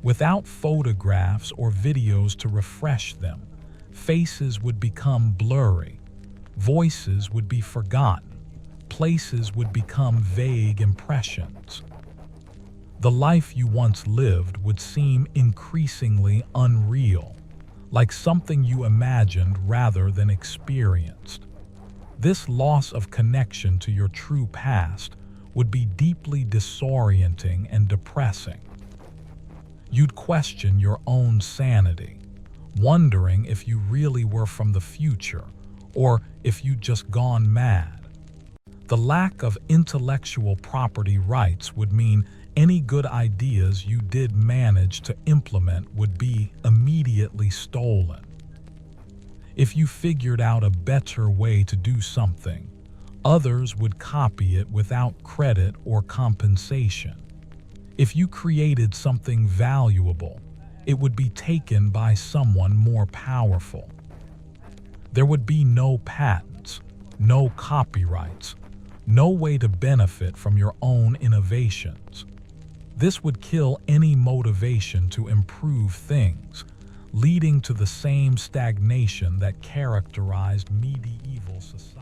Without photographs or videos to refresh them, faces would become blurry, voices would be forgotten, places would become vague impressions. The life you once lived would seem increasingly unreal, like something you imagined rather than experienced. This loss of connection to your true past would be deeply disorienting and depressing. You'd question your own sanity, wondering if you really were from the future or if you'd just gone mad. The lack of intellectual property rights would mean any good ideas you did manage to implement would be immediately stolen. If you figured out a better way to do something, others would copy it without credit or compensation. If you created something valuable, it would be taken by someone more powerful. There would be no patents, no copyrights, no way to benefit from your own innovations. This would kill any motivation to improve things, leading to the same stagnation that characterized medieval society.